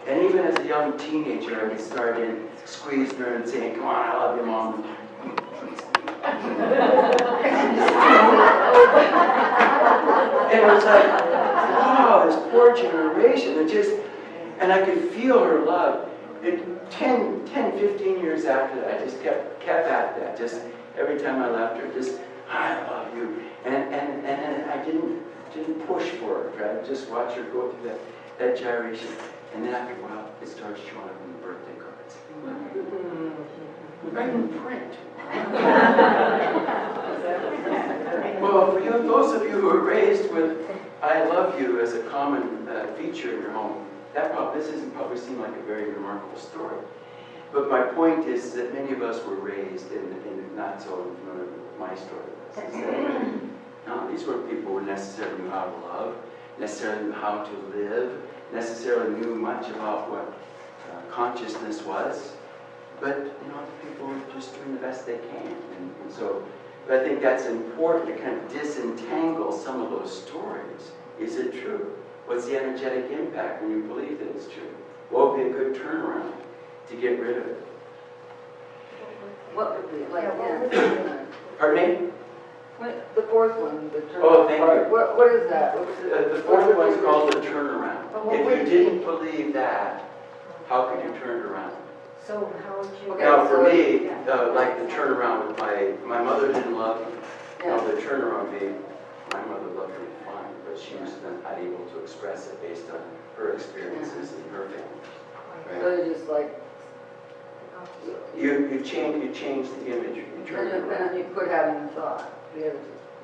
And even as a young teenager, I could start in squeezing her and saying, "Come on, I love you, Mom." And it was like, wow, this poor generation. And I could feel her love. 10, 15 years after that, I just kept at that. Just every time I left her, just, "I love you." And I didn't push for it, right? Just watch her go through that gyration. And then after a while, it starts showing up in the birthday cards. Right in print. Well, for those of you who are raised with "I love you" as a common feature in your home, this doesn't probably seem like a very remarkable story. But my point is that many of us were raised in not so familiar with my story. No, these weren't people who necessarily knew how to love, necessarily knew how to live, necessarily knew much about what consciousness was. But, people were just doing the best they can. And so, but I think that's important to kind of disentangle some of those stories. Is it true? What's the energetic impact when you believe that it's true? What would be a good turnaround to get rid of it? What would be like? Pardon me? The 4th one, the turnaround. Oh, thank you. What is that? The 4th one's called the turnaround. If you didn't believe that, how could you turn it around? So how would you... Now for me, like the turnaround with my mother didn't love me. Now the turnaround would be, my mother loved me fine, but she was then unable to express it based on her experiences in her family. Right? So you just like... You change the image. You turn it around. Then you quit having the thought.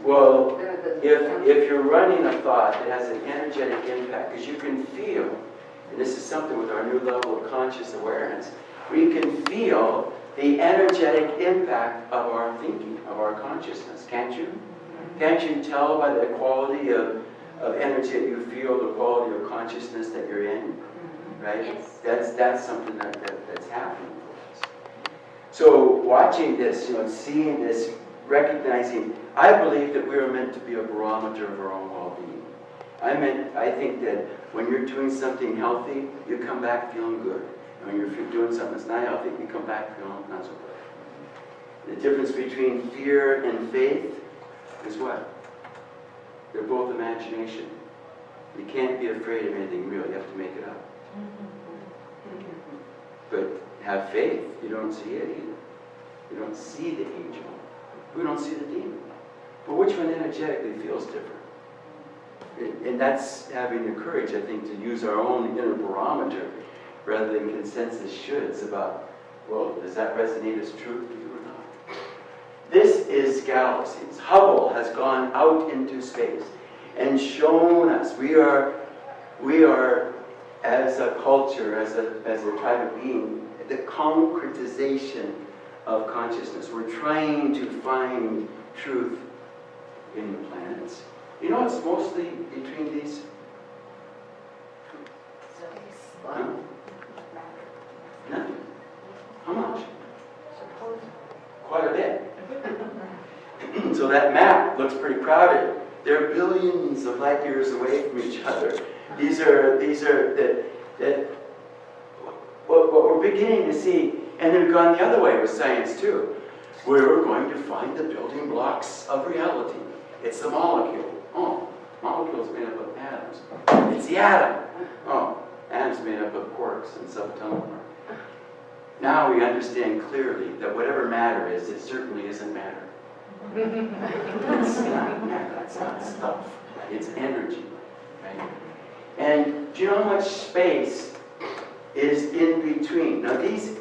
Well, if you're running a thought that has an energetic impact, because you can feel, and this is something with our new level of conscious awareness, we can feel the energetic impact of our thinking, of our consciousness, can't you? Can't you tell by the quality of energy that you feel, the quality of consciousness that you're in? Right? Yes. That's something that's happening for us. So watching this, seeing this, recognizing, I believe that we are meant to be a barometer of our own well-being. I think that when you're doing something healthy, you come back feeling good. And when you're doing something that's not healthy, you come back feeling not so good. The difference between fear and faith is what? They're both imagination. You can't be afraid of anything real. You have to make it up. But have faith. You don't see it either. You don't see the angel. We don't see the demon. But which one energetically feels different? And that's having the courage, I think, to use our own inner barometer rather than consensus shoulds about, well, does that resonate as truth to you or not? This is galaxies. Hubble has gone out into space and shown us we are as a culture, as a tribe of being, the concretization of consciousness. We're trying to find truth in the planets. You know it's mostly between these? Huh? that map looks pretty crowded. They're billions of light years away from each other. These are what we're beginning to see, and they've gone the other way with science too. We're going to find the building blocks of reality. It's the molecule. Oh, molecule's made up of atoms. It's the atom. Oh, atom's made up of quarks and subatomic. Now we understand clearly that whatever matter is, it certainly isn't matter. It's not matter, it's not stuff. It's energy, right? And do you know how much space is in between? Now these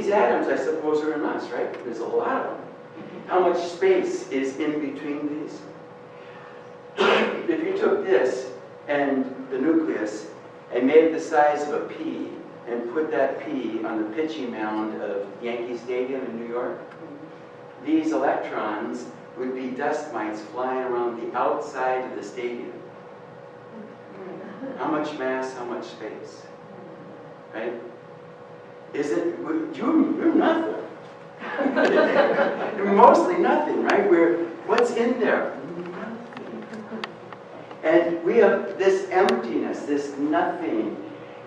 atoms, I suppose, are in us, right? There's a lot of them. How much space is in between these? If you took this and the nucleus and made it the size of a pea and put that pea on the pitching mound of Yankee Stadium in New York, these electrons would be dust mites flying around the outside of the stadium. How much mass, how much space? Right? Is it, you're nothing. You're mostly nothing, right? What's in there? Nothing. And we have this emptiness, this nothing,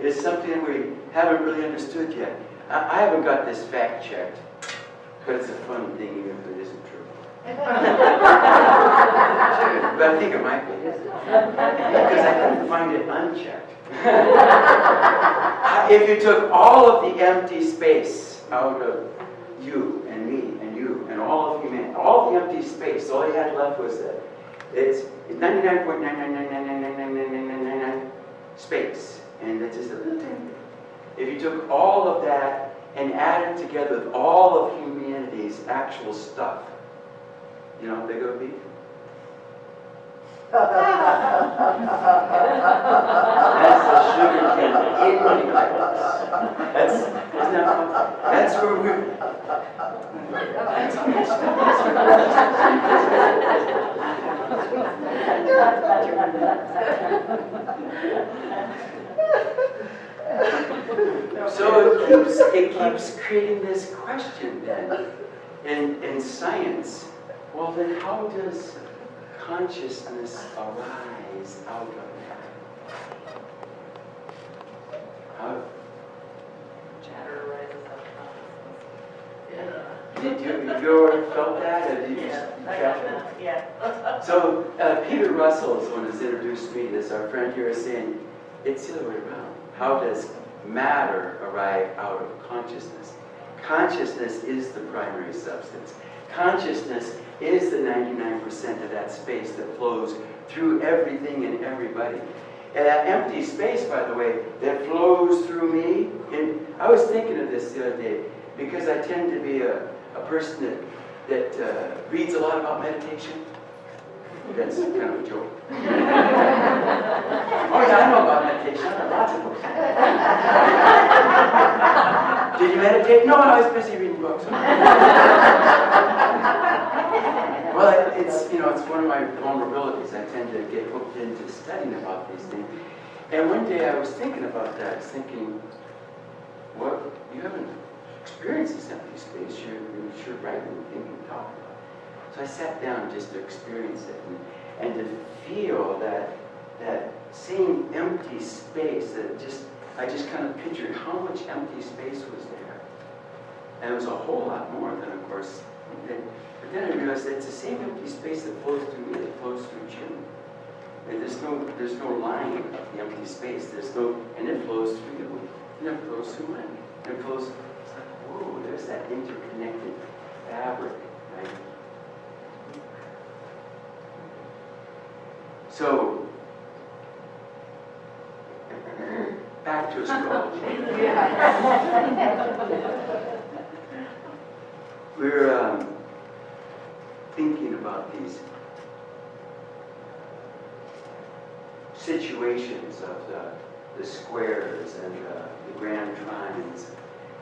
is something we haven't really understood yet. I haven't got this fact checked, but it's a fun thing even if it isn't true. But I think it might be. Because I couldn't find it unchecked. If you took all of the empty space out of you and me and you and all of humanity, all the empty space, all you had left was that it's 99.999999999 space, and it's just a little tiny bit. If you took all of that and added it together with all of humanity's actual stuff, you know what they go be? That's the sugar cane in the ice. Isn't that fun? That's where we're. So it keeps creating this question then in science. Well, then how does consciousness arise out of that? Chatter arises out of Did you ever felt that? Or did you yeah. So Peter Russell is one who's introduced me to this. Our friend here is saying it's the other way around. How does matter arrive out of consciousness? Consciousness is the primary substance. Consciousness is the 99% of that space that flows through everything and everybody. And that empty space, by the way, that flows through me. And I was thinking of this the other day because I tend to be a person that reads a lot about meditation. That's kind of a joke. Oh yeah, I know about meditation. I know lots of books. Did you meditate? No, I was busy reading books. Well, it's one of my vulnerabilities. I tend to get hooked into studying about these things. And one day I was thinking about that. I was thinking, well, you haven't experienced this empty space. You're sure writing, thinking, talking about it. So I sat down just to experience it and to feel that same empty space that I just kind of pictured how much empty space was there. And it was a whole lot more than, of course, but then I realized that it's the same empty space that flows through me, that flows through Jim. And there's no line of the empty space. And it flows through you. And it flows through mine. And it flows, it's like, whoa, there's that interconnected fabric, right? So, back to astrology. We're thinking about these situations of the squares and the grand trines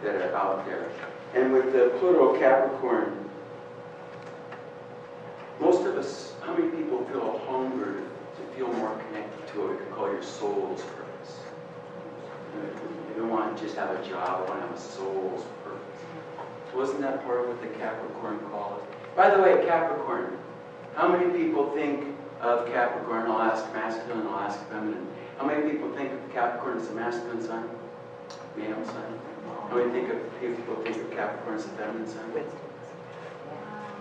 that are out there. And with the Pluto Capricorn, most of us, how many people feel a hunger to feel more connected to what we could call your soul's purpose? You don't want to just have a job, you want to have a soul's purpose. Wasn't that part of what the Capricorn called? By the way, Capricorn, How many people think of Capricorn? I'll ask masculine, I'll ask feminine. How many people think of Capricorn as a masculine sign? Male sign? How many people think of Capricorn as a feminine sign?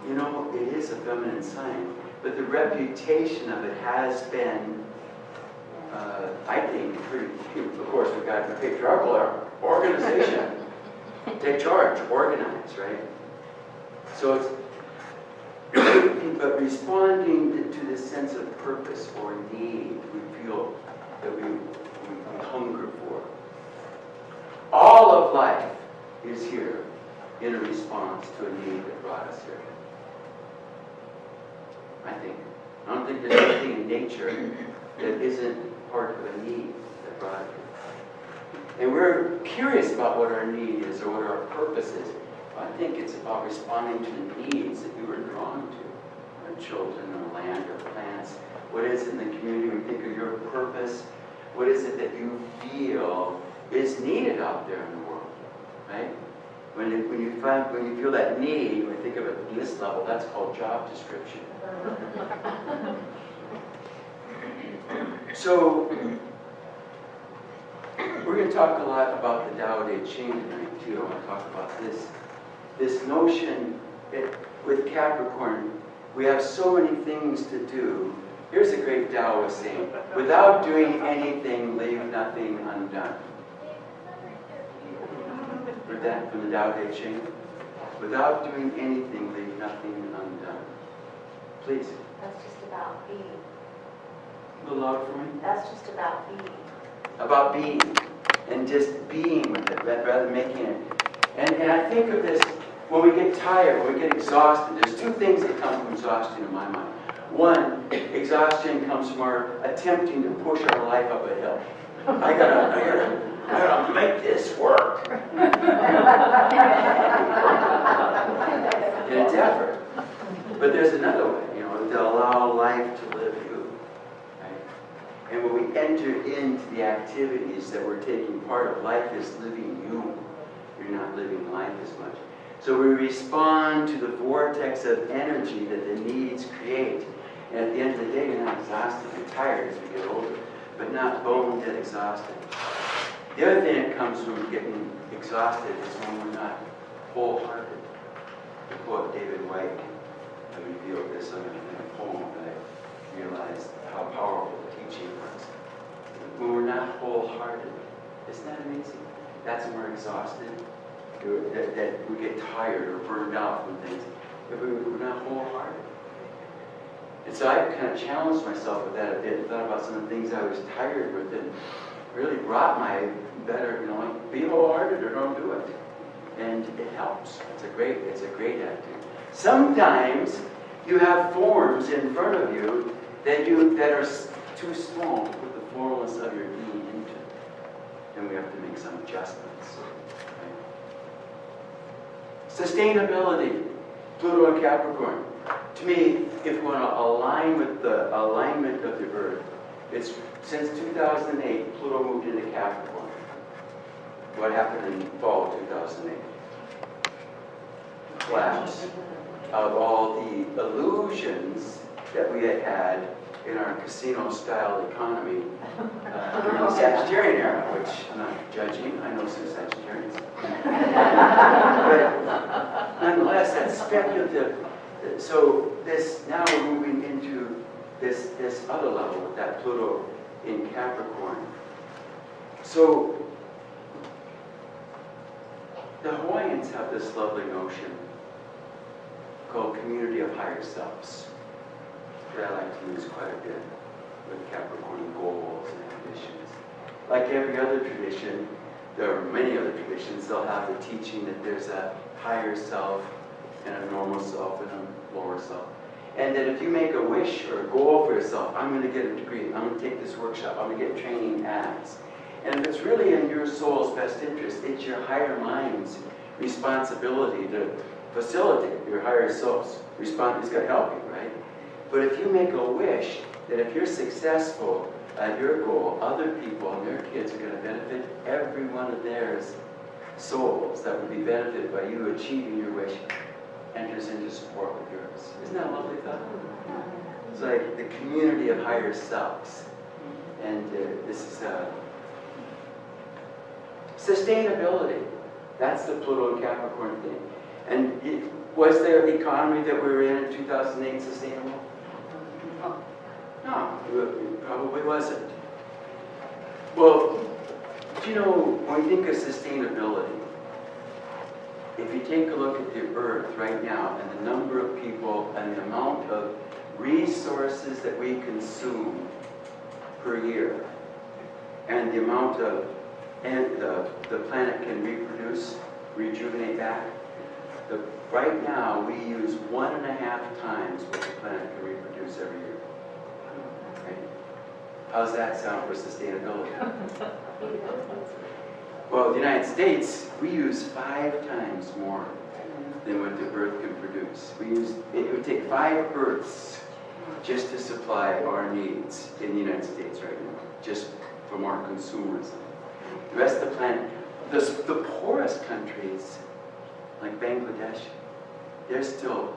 You know, it is a feminine sign, but the reputation of it has been, I think, pretty, of course, we've got the patriarchal organization. Take charge, organize, right? So it's, but responding to this sense of purpose or need we feel that we hunger for. All of life is here in a response to a need that brought us here. I think. I don't think there's anything in nature that isn't part of a need that brought it here. And we're curious about what our need is or what our purpose is. I think it's about responding to the needs that you were drawn to. Our children, our land, our plants. What is it in the community when you think of your purpose? What is it that you feel is needed out there in the world? Right? When you feel that need, when you think of it at this level, that's called job description. So, we're going to talk a lot about the Tao Te Ching tonight, too. I want to talk about this notion with Capricorn. We have so many things to do. Here's a great Taoist saying, without doing anything, leave nothing undone. Heard that from the Tao Te Ching? Without doing anything, leave nothing undone. Please. That's just about being. A little louder for me. That's just about being. About being. And just being with it, rather than making it. And I think of this, when we get tired, when we get exhausted, there's two things that come from exhaustion in my mind. One, exhaustion comes from our attempting to push our life up a hill. I gotta make this work. In its effort. But there's another way, to allow life to live you. Right? And when we enter into the activities that we're taking part of, life is living you. You're not living life as much. So we respond to the vortex of energy that the needs create. And at the end of the day, you're not exhausted. You're tired as we get older, but not bone dead exhausted. The other thing that comes from getting exhausted is when we're not wholehearted. The poet David White revealed this in a poem that I realized how powerful the teaching was. When we're not wholehearted, isn't that amazing? That's when we're exhausted, that we get tired or burned out from things. If we're not wholehearted. And so I kind of challenged myself with that a bit and thought about some of the things I was tired with and really brought my better, be wholehearted or don't do it. And it helps. It's a great attitude. Sometimes you have forms in front of you that are too small to put the formless of your being into. And we have to make some adjustments. Right? Sustainability, Pluto and Capricorn. To me, if we want to align with the alignment of the Earth, it's since 2008, Pluto moved into Capricorn. What happened in fall of 2008? Collapse of all the illusions that we had in our casino-style economy during the Sagittarian era, which I'm not judging. I know some Sagittarians. But nonetheless, that's speculative. So now we're moving into this other level with that Pluto in Capricorn. So the Hawaiians have this lovely notion called community of higher selves that I like to use quite a bit with Capricorn goals and ambitions. Like every other tradition, there are many other traditions, they'll have the teaching that there's a higher self and a normal self and a lower self. And that if you make a wish or a goal for yourself, I'm going to get a degree, I'm going to take this workshop, I'm going to get training as. And if it's really in your soul's best interest, it's your higher mind's responsibility to facilitate your higher self's response. It's going to help you, right? But if you make a wish that if you're successful at your goal, other people and their kids are going to benefit, every one of theirs souls that would be benefited by you achieving your wish, enters into support with yours. Isn't that a lovely thought? It's like the community of higher selves. And this is sustainability. That's the Pluto and Capricorn thing. And was the economy that we were in 2008 sustainable? No, it probably wasn't. Well, do you know, when we think of sustainability, if you take a look at the Earth right now and the number of people and the amount of resources that we consume per year, and the amount of, and the planet can reproduce, rejuvenate back, right now we use 1.5 times what the planet can reproduce every year. Right? How's that sound for sustainability? Well, the United States, we use 5 times more than what the Earth can produce. It would take 5 Earths just to supply our needs in the United States right now, just from our consumerism. The rest of the planet, the poorest countries, like Bangladesh, they're still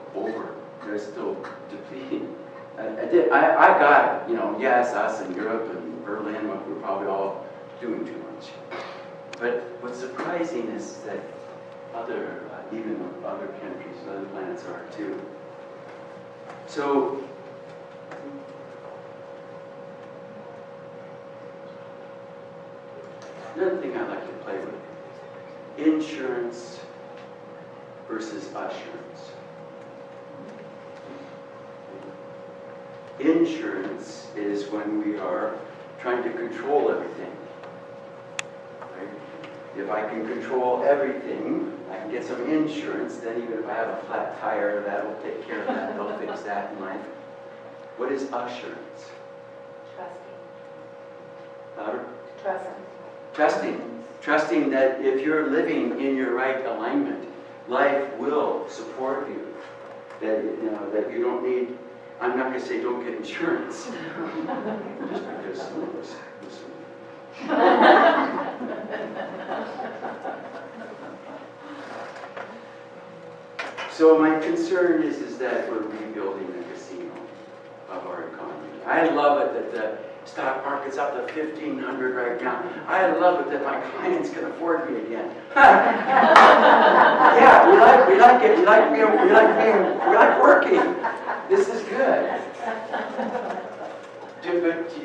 they're still depleting. I got it, you know, yes, us in Europe and Berlin, we're probably all doing too much. But what's surprising is that even other countries, other planets are too. So, another thing I like to play with, insurance versus assurance. Insurance is when we are trying to control everything. Right? If I can control everything, I can get some insurance, then even if I have a flat tire, that'll take care of that, they'll fix that in life. What is assurance? Trusting. Louder? Trusting. Trusting that if you're living in your right alignment, life will support you. That that you don't need. I'm not going to say don't get insurance, just because some of us listen. So my concern is that we're rebuilding the casino of our economy. I love it that the stock market's up to 1,500 right now. I love it that my clients can afford me again. Yeah, we like it. We like working. This is good.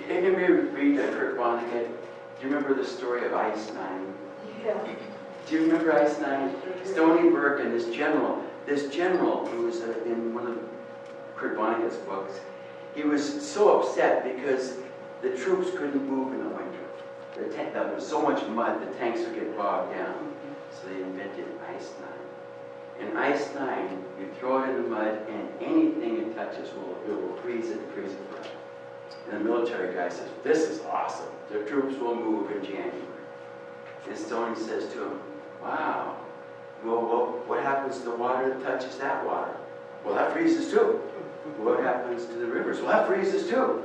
Anybody read Kurt Vonnegut? Do you remember the story of Ice Nine? Yeah. Do you remember Ice Nine? Stony Brook and this general who was in one of Kurt Vonnegut's books, he was so upset because the troops couldn't move in the winter. There was so much mud, the tanks would get bogged down. So they invented Ice Nine. And Ice Nine, you throw it in the mud, and anything it touches will freeze it forever. And the military guy says, "This is awesome. The troops will move in January." And Stoney says to him, "Wow. Well, what happens to the water that touches that water? Well, that freezes too. What happens to the rivers? Well, that freezes too.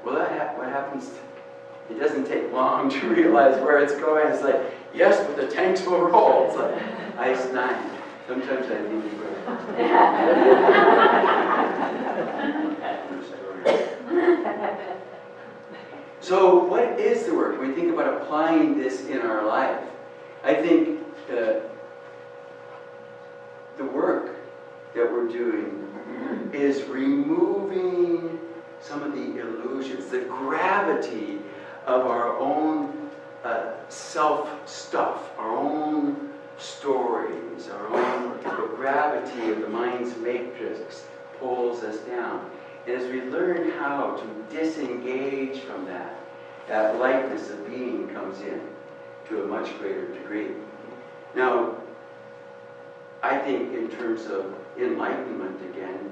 Well, what happens? It doesn't take long to realize where it's going. It's like, yes, but the tanks will roll." It's like Ice Nine. Sometimes I think you're right. So, what is the work? When we think about applying this in our life, I think the work that we're doing is removing some of the illusions, the gravity of our own self-stuff, our own stories, the gravity of the mind's matrix pulls us down. And as we learn how to disengage from that lightness of being comes in to a much greater degree. Now, I think in terms of enlightenment again,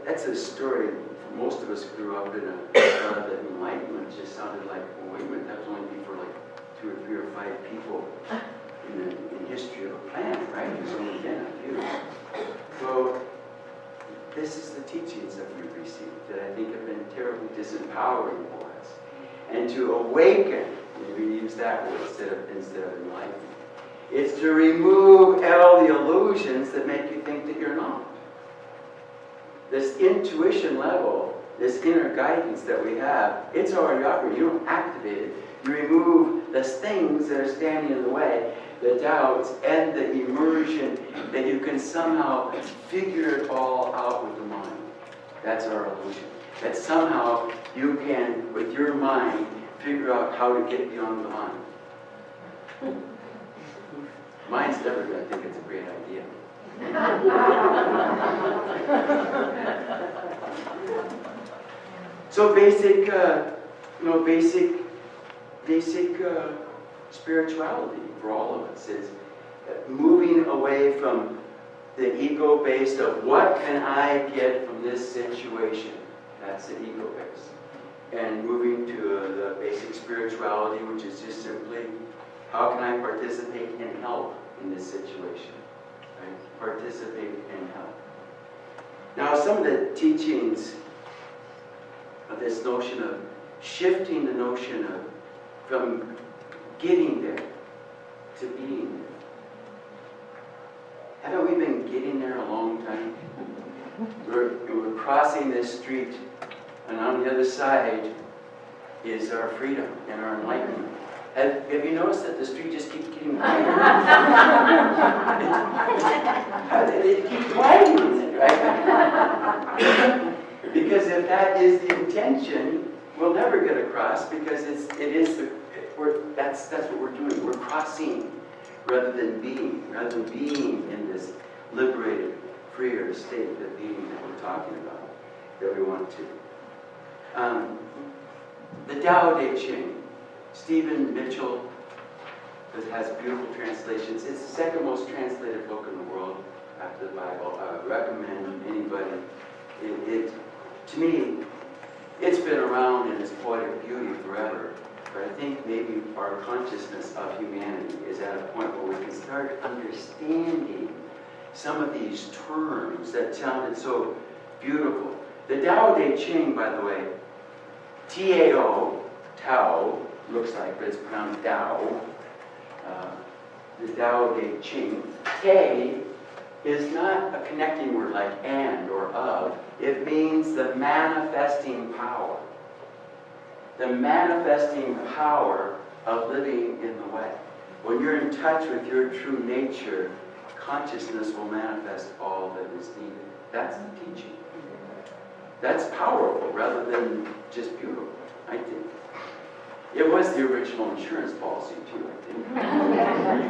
that's a story. Most of us grew up in that enlightenment just sounded like, well, wait a minute, that was only for like 2 or 3 or 5 people in the history of the planet, right? There's only been a few. So this is the teachings that we've received that I think have been terribly disempowering for us. And to awaken, maybe use that word instead of enlighten, It's to remove all the illusions that make you think that you're not. This intuition level, this inner guidance that we have, it's already operating. You don't activate it. You remove the things that are standing in the way, the doubts and the immersion, that you can somehow figure it all out with the mind. That's our illusion. That somehow you can, with your mind, figure out how to get beyond the mind. Mind's never going to think it's a great idea. So basic, basic spirituality for all of us is moving away from the ego based of what can I get from this situation. That's the ego base. And moving to the basic spirituality, which is just simply how can I participate and help in this situation. Right? Participate and help. Now some of the teachings of this notion of shifting the notion of from getting there to being there. Haven't we been getting there a long time? We're crossing this street, and on the other side is our freedom and our enlightenment. Have you noticed that the street just keeps getting wider? It keeps widening, right? Because if that is the intention, we'll never get across, because that's what we're doing. We're crossing rather than being in this liberated, freer state of being that we're talking about, that we want to. The Tao Te Ching, Stephen Mitchell has beautiful translations. It's the second most translated book in the world after the Bible. I would recommend anybody. To me, it's been around in its poetic beauty forever, but I think maybe our consciousness of humanity is at a point where we can start understanding some of these terms that sounded so beautiful. The Tao Te Ching, by the way, T-A-O, Tao, looks like, but it's pronounced Tao. The Tao Te Ching. Te is not a connecting word like and or of. It means the manifesting power. The manifesting power of living in the way. When you're in touch with your true nature, consciousness will manifest all that is needed. That's the teaching. That's powerful rather than just beautiful, I think. It was the original insurance policy too, I think.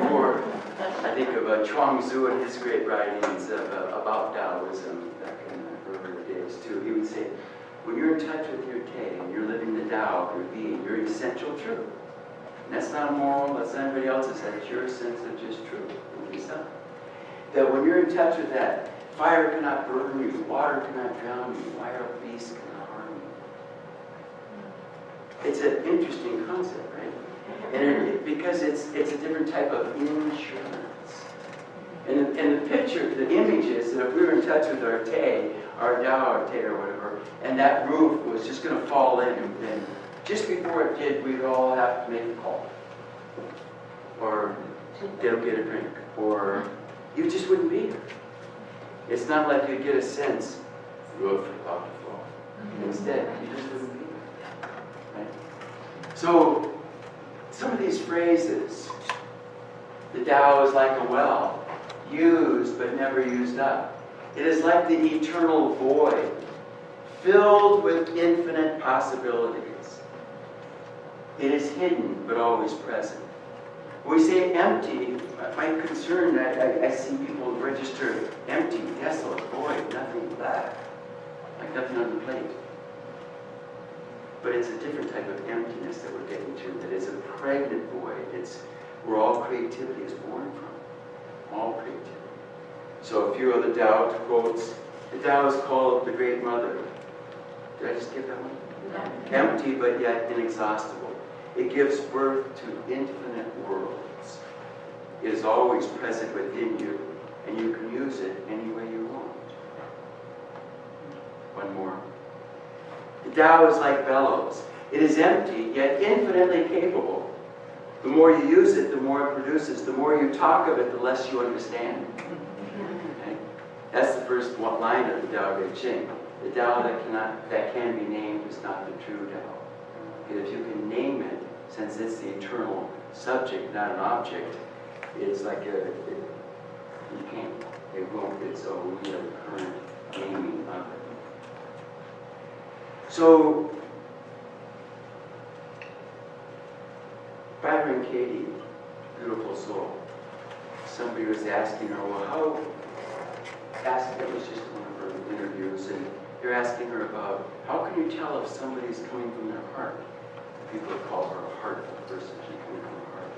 Before, I think of Chuang Tzu and his great writings about Taoism back in the earlier days too. He would say, when you're in touch with your Te and you're living the Tao of your being, your essential truth. And that's not moral, that's not anybody else's, that's your sense of just truth in yourself. That when you're in touch with that, fire cannot burn you, water cannot drown you, wild beasts cannot harm you. It's an interesting concept, right? And because it's a different type of insurance. And the picture, the image is that if we were in touch with our Te, our Tao, our Te, or whatever, and that roof was just going to fall in, and just before it did, we'd all have to make a call. Or go get a drink. Or you just wouldn't be here. It's not like you'd get a sense, roof about to fall. Instead, you just wouldn't be here. Right? So, some of these phrases, the Tao is like a well, used but never used up. It is like the eternal void, filled with infinite possibilities. It is hidden but always present. When we say empty, my concern, I see people register empty, desolate, void, nothing left, like nothing on the plate. But it's a different type of emptiness that we're getting to, that is a pregnant void. It's where all creativity is born from, all creativity. So a few of the Tao quotes. The Tao is called the Great Mother. Did I just give that one? No. Empty but yet inexhaustible. It gives birth to infinite worlds. It is always present within you, and you can use it any way you want. One more. The Tao is like bellows. It is empty, yet infinitely capable. The more you use it, the more it produces. The more you talk of it, the less you understand. Okay? That's the first line of the Tao Te Ching. The Tao that can be named is not the true Tao. And if you can name it, since it's the eternal subject, not an object, it's like you can't, it won't, it's only a current naming of it. So, Byron Katie, beautiful soul, somebody was asking her, well, it was just one of her interviews, and they're asking her about, how can you tell if somebody's coming from their heart? People call her a heartful person, she's coming from her heart.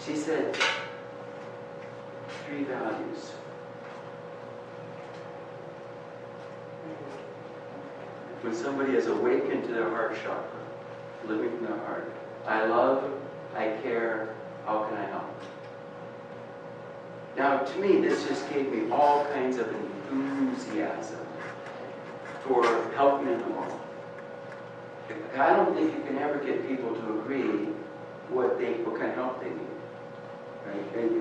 She said, 3 values. When somebody is awakened to their heart chakra, living from their heart, I love, I care, how can I help? Now, to me, this just gave me all kinds of enthusiasm for helping in the world. I don't think you can ever get people to agree what kind of help they need.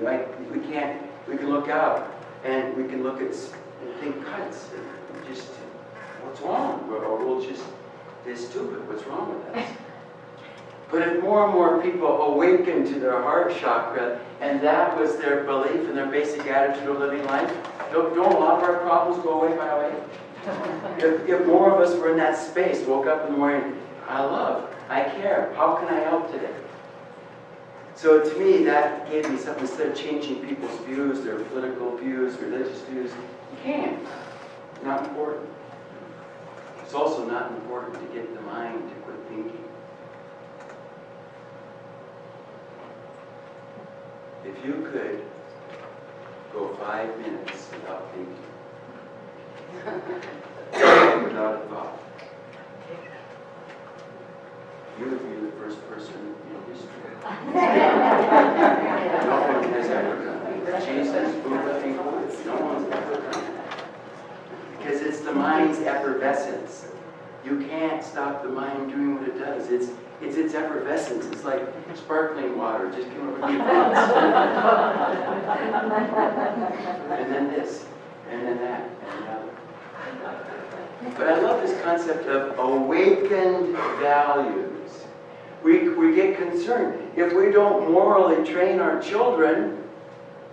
Right? And we can look out and we can look at and think, God, it's just, what's wrong? Or we'll just, they're stupid, what's wrong with us? But if more and more people awaken to their heart chakra, and that was their belief and their basic attitude of living life, don't a lot of our problems go away by the way? If more of us were in that space, woke up in the morning, I love, I care, how can I help today? So to me, that gave me something. Instead of changing people's views, their political views, religious views, you can't. Not important. It's also not important to get the mind to quit thinking. If you could go 5 minutes without thinking, without a thought, you would be the first person in history. No one has ever done it. Jesus, Buddha, people, no one's ever done it. Because it's the mind's effervescence. You can't stop the mind doing what it does. It's its effervescence. It's like sparkling water. Just come over the and then this, and then that, and another. But I love this concept of awakened values. We get concerned. If we don't morally train our children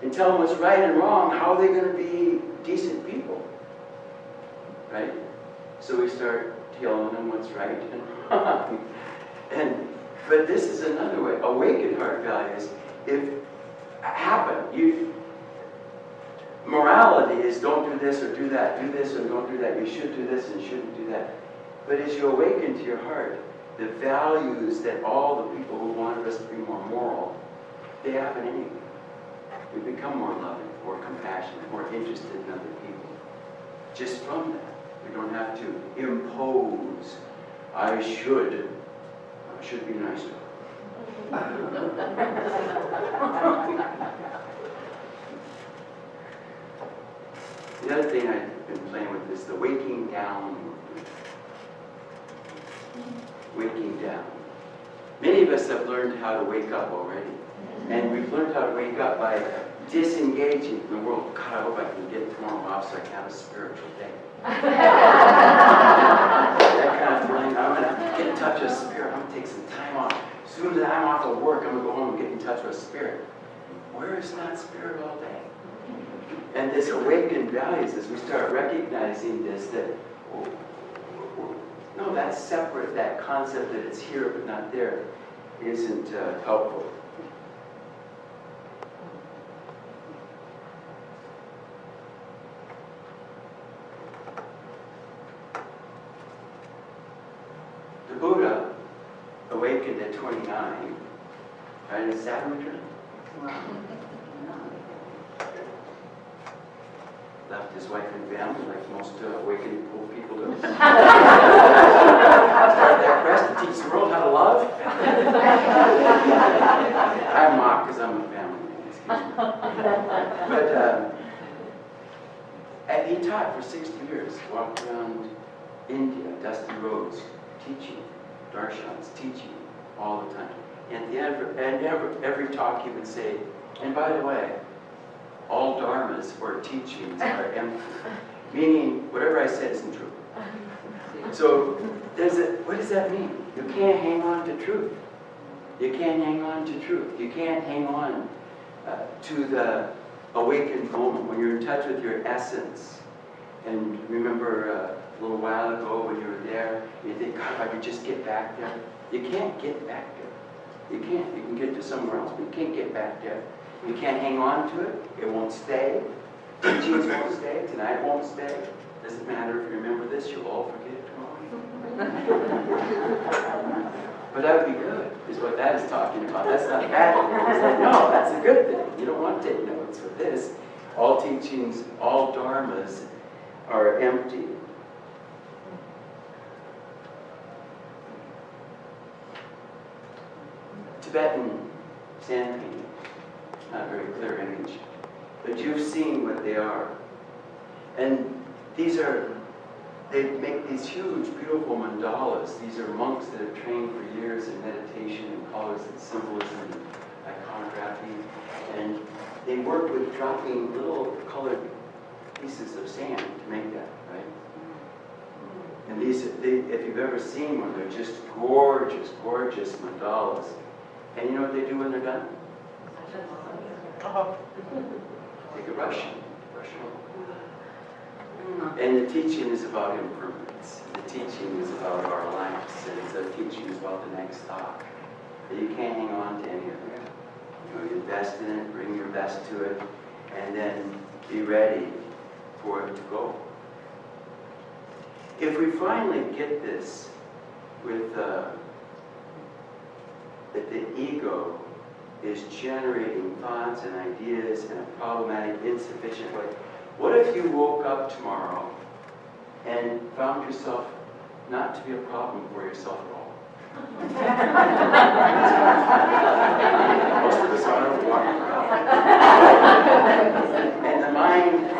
and tell them what's right and wrong, how are they going to be decent people? Right? So we start telling them what's right and wrong. But this is another way. Awakened heart values, morality is don't do this or do that, do this or don't do that. You should do this and shouldn't do that. But as you awaken to your heart, the values that all the people who wanted us to be more moral, they happen anyway. We become more loving, more compassionate, more interested in other people. Just from that. We don't have to impose, I should be nicer. The other thing I've been playing with is the waking down movement. Waking down. Many of us have learned how to wake up already. And we've learned how to wake up by disengaging from the world. God, I hope I can get tomorrow off so I can have a spiritual day. That kind of feeling. I'm going to get in touch with spirit. I'm going to take some time off. As soon as I'm off of work, I'm going to go home and get in touch with spirit. Where is that spirit all day? And this awakened values, as we start recognizing this, that, no, that's separate. That concept that it's here but not there isn't helpful. The Buddha awakened at 29, right? Is Saturn return? Left his wife and family, like most awakened poor people do. Started that quest to teach the world how to love. I mock because I'm a family man, excuse me. But he taught for 60 years, walked around India, dusty roads, teaching, darshans, teaching all the time. And at the end of every talk he would say, and by the way, all dharmas or teachings are empty. Meaning, whatever I said isn't true. So, what does that mean? You can't hang on to truth. You can't hang on to truth. You can't hang on to the awakened moment when you're in touch with your essence. And remember a little while ago when you were there, you think, God, if I could just get back there. You can't get back there. You can't. You can get to somewhere else, but you can't get back there. You can't hang on to it. It won't stay. Teachings won't stay. Tonight won't stay. Doesn't matter if you remember this, you'll all forget it tomorrow. But that would be good, is what that is talking about. That's not a bad thing. It's like, no, that's a good thing. You don't want to take notes with this. All teachings, all dharmas are empty. Tibetan sand painting, not a very clear image, but you've seen what they are. And they make these huge, beautiful mandalas. These are monks that have trained for years in meditation and colors and symbolism and iconography. And they work with dropping little colored pieces of sand to make that, right? And these, if you've ever seen one, they're just gorgeous, gorgeous mandalas. And you know what they do when they're done? Take a brush them. And the teaching is about impermanence. The teaching is about our lives, and the teaching is about the next thought. That you can't hang on to any of it. You know, you invest in it, bring your best to it, and then be ready for it to go. If we finally get this with that the ego is generating thoughts and ideas in a problematic, insufficient way. What if you woke up tomorrow and found yourself not to be a problem for yourself at all? Most of us are walking around. And the mind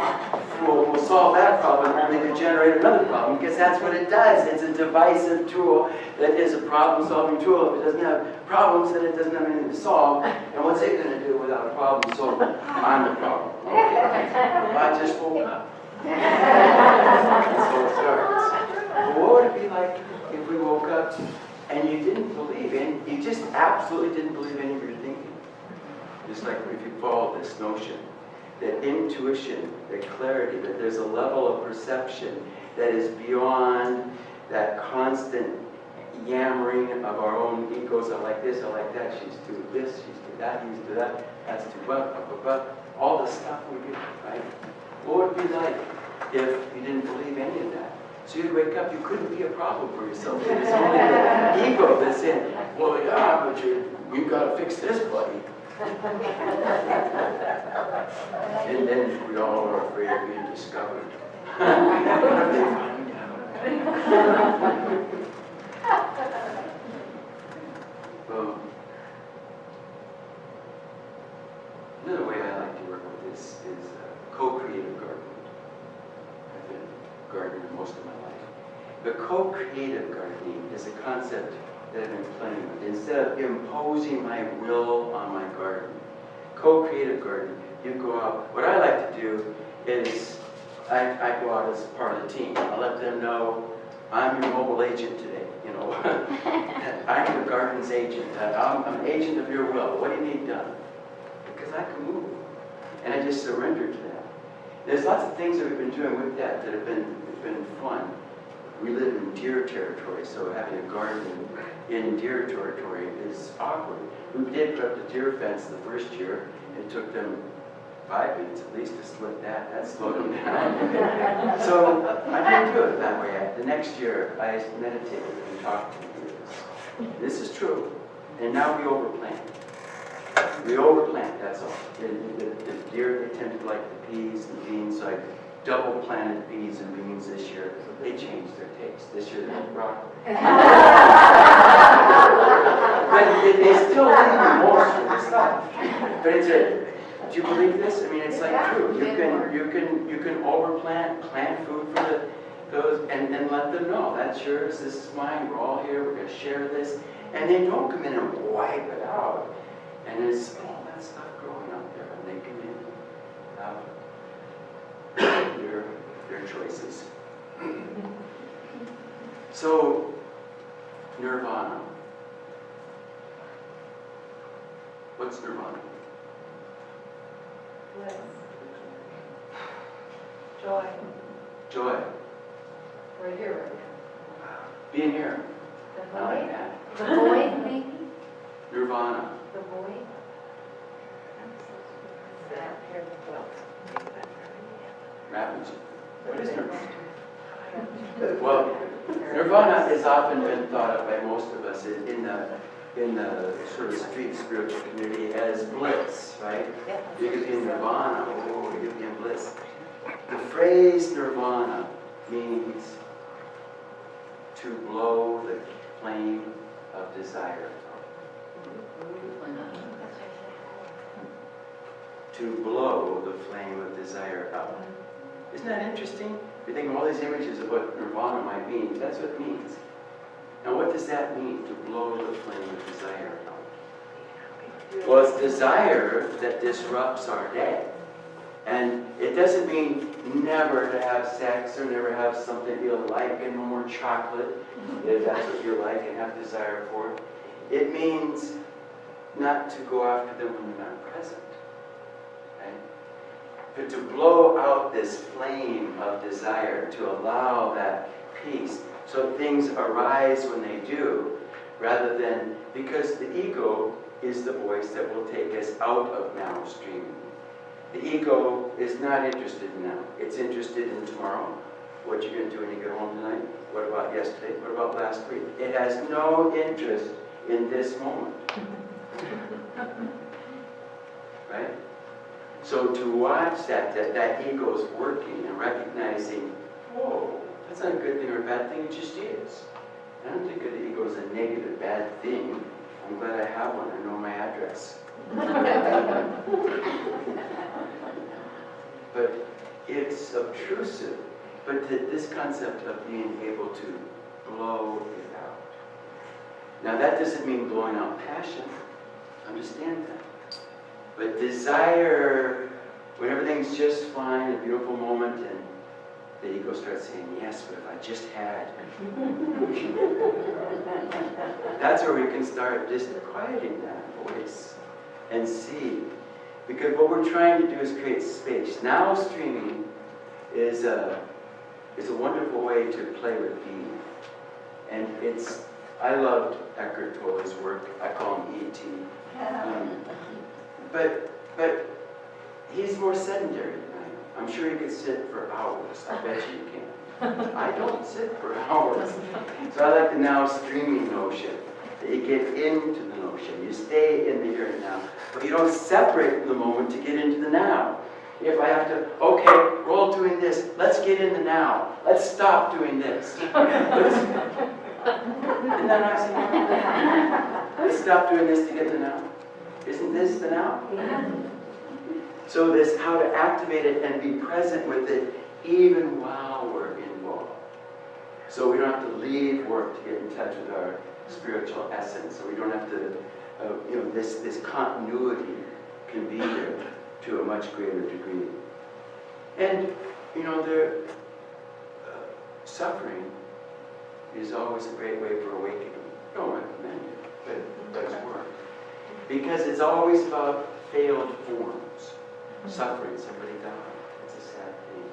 will solve that problem only to generate another problem, because that's what it does. It's a divisive tool that is a problem-solving tool. If it doesn't have problems, then it doesn't have anything to solve. And what's it going to do without a problem solved? I'm the problem. Okay. I just woke up. So it starts. But what would it be like if we woke up and you didn't believe in, you just absolutely didn't believe any of your thinking? Just like if you follow this notion that intuition, that clarity, that there's a level of perception that is beyond that constant yammering of our own egos. I like this, I like that, she's too this, she's too that, he's too that, that's too but, all the stuff we do, right? What would it be like if you didn't believe any of that? So you'd wake up, you couldn't be a problem for yourself. It's only the ego that's saying, well, yeah, but you've got to fix this, buddy. And then we all are afraid of being discovered. What if they find out? Another way I like to work with this is co-creative gardening. I've been gardening most of my life. But co-creative gardening is a concept that I've been playing with. Instead of imposing my will on my garden, co-creative gardening, you go out. What I like to do is I go out as part of the team. I let them know I'm your mobile agent today. You know, I'm your garden's agent. I'm an agent of your will. What do you need done? Because I can move, and I just surrender to that. There's lots of things that we've been doing with that have been fun. We live in deer territory, so having a garden in deer territory is awkward. We did put up the deer fence the first year. It took them 5 minutes at least to split that. That slowed them down. So I didn't do it that way. The next year, I meditated and talked to the deers. This is true. And now we overplant. We overplant, that's all. The deer, they tend to like the peas and beans, so I double planted peas and beans this year. They changed their taste. This year they had broccoli. But they still leave me more for the stuff. But it's do you believe this? I mean, it's like true. You can overplant, plant food for those, and let them know that's yours. This is mine. We're all here. We're going to share this. And they don't come in and wipe it out. And it's all that stuff growing up there, and they come in and have their choices. So, nirvana. What's nirvana? Bliss. Joy. Joy. Right here, right now. Being here. The I like void. that. The void, maybe? Nirvana. The void. Rap music. What is nirvana? Well, nirvana has often been thought of by most of us in the sort of street spiritual community as bliss, right? You could be in nirvana, oh, you could be in bliss. The phrase nirvana means to blow the flame of desire. To blow the flame of desire out. Isn't that interesting? We think of all these images of what nirvana might mean. That's what it means. Now what does that mean, to blow the flame of desire out? Well, it's desire that disrupts our day. And it doesn't mean never to have sex or never have something you like and no more chocolate, if that's what you like and have desire for. It means not to go after them when they're not present. Right? But to blow out this flame of desire, to allow that peace, so things arise when they do, rather than, because the ego is the voice that will take us out of now streaming. The ego is not interested in now. It's interested in tomorrow. What you're going to do when you get home tonight? What about yesterday? What about last week? It has no interest in this moment. Right? So to watch that ego is working and recognizing, whoa, that's not a good thing or a bad thing, it just is. I don't think the ego is a negative, bad thing. I'm glad I have one. I know my address. But it's obtrusive. But this concept of being able to blow it out. Now that doesn't mean blowing out passion. Understand that. But desire, when everything's just fine, a beautiful moment, and the ego starts saying, yes, but if I just had. That's where we can start just quieting that voice and see. Because what we're trying to do is create space. Now streaming is a wonderful way to play with being. And I loved Eckhart Tolle's work. I call him E.T. But he's more sedentary than I am. I'm sure you could sit for hours. I bet you can. I don't sit for hours. So I like the now streaming notion. That you get into the notion. You stay in the here and now. But you don't separate from the moment to get into the now. If I have to, okay, we're all doing this. Let's get in the now. Let's stop doing this. Isn't that nice? Let's stop doing this to get the now. Isn't this the now? So this, how to activate it and be present with it even while we're involved. So we don't have to leave work to get in touch with our spiritual essence. So we don't have to, this continuity can be there to a much greater degree. And, the suffering is always a great way for awakening. I don't recommend it, but it does work. Because it's always about failed forms. Suffering, somebody died, that's a sad thing.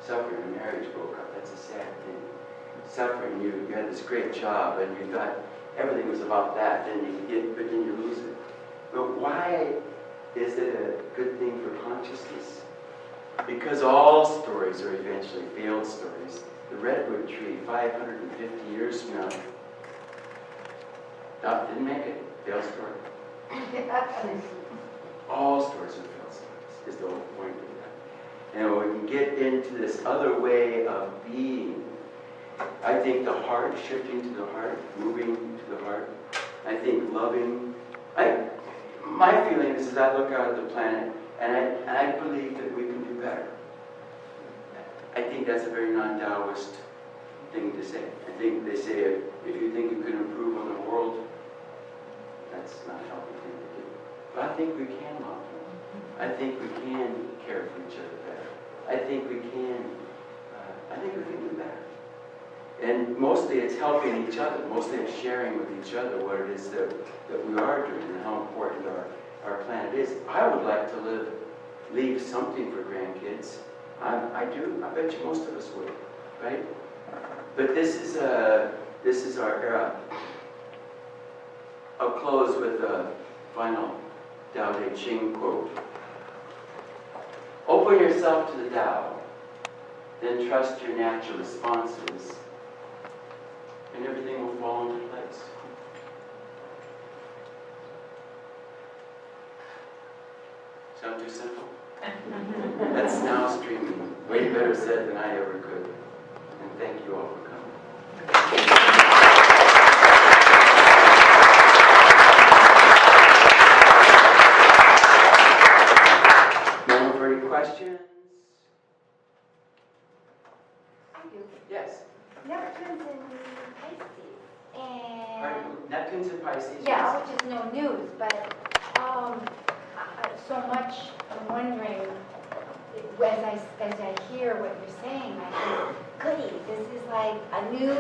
Suffering, a marriage broke up, that's a sad thing. Suffering, you had this great job and you thought everything was about that, but then you lose it. But why is it a good thing for consciousness? Because all stories are eventually failed stories. The redwood tree, 550 years from now, didn't make it. Failed story. All stories are failed stories, is the whole point of that. And when we can get into this other way of being, I think the heart, shifting to the heart, moving to the heart, I think loving, my feeling is as I look out at the planet, and I believe that we can do better. I think that's a very non-Taoist thing to say. I think they say if you think you can improve on the world, that's not a healthy thing to do. But I think we can love them. I think we can care for each other better. I think we can do better. And mostly it's helping each other. Mostly it's sharing with each other what it is that we are doing and how important our planet is. I would like to leave something for grandkids. I do. I bet you most of us would, right? But this is our era. I'll close with a final Tao Te Ching quote. Open yourself to the Tao, then trust your natural responses, and everything will fall into place. Sound too simple? That's now streaming. Way better said than I ever could. And thank you all for coming. No more any questions? I do. Yes. Neptune's in Pisces, and Pardon? Neptune's in Pisces? yeah, Yes. which is no news, but so much I'm wondering, as I hear what you're saying, I think, goody, this is like a new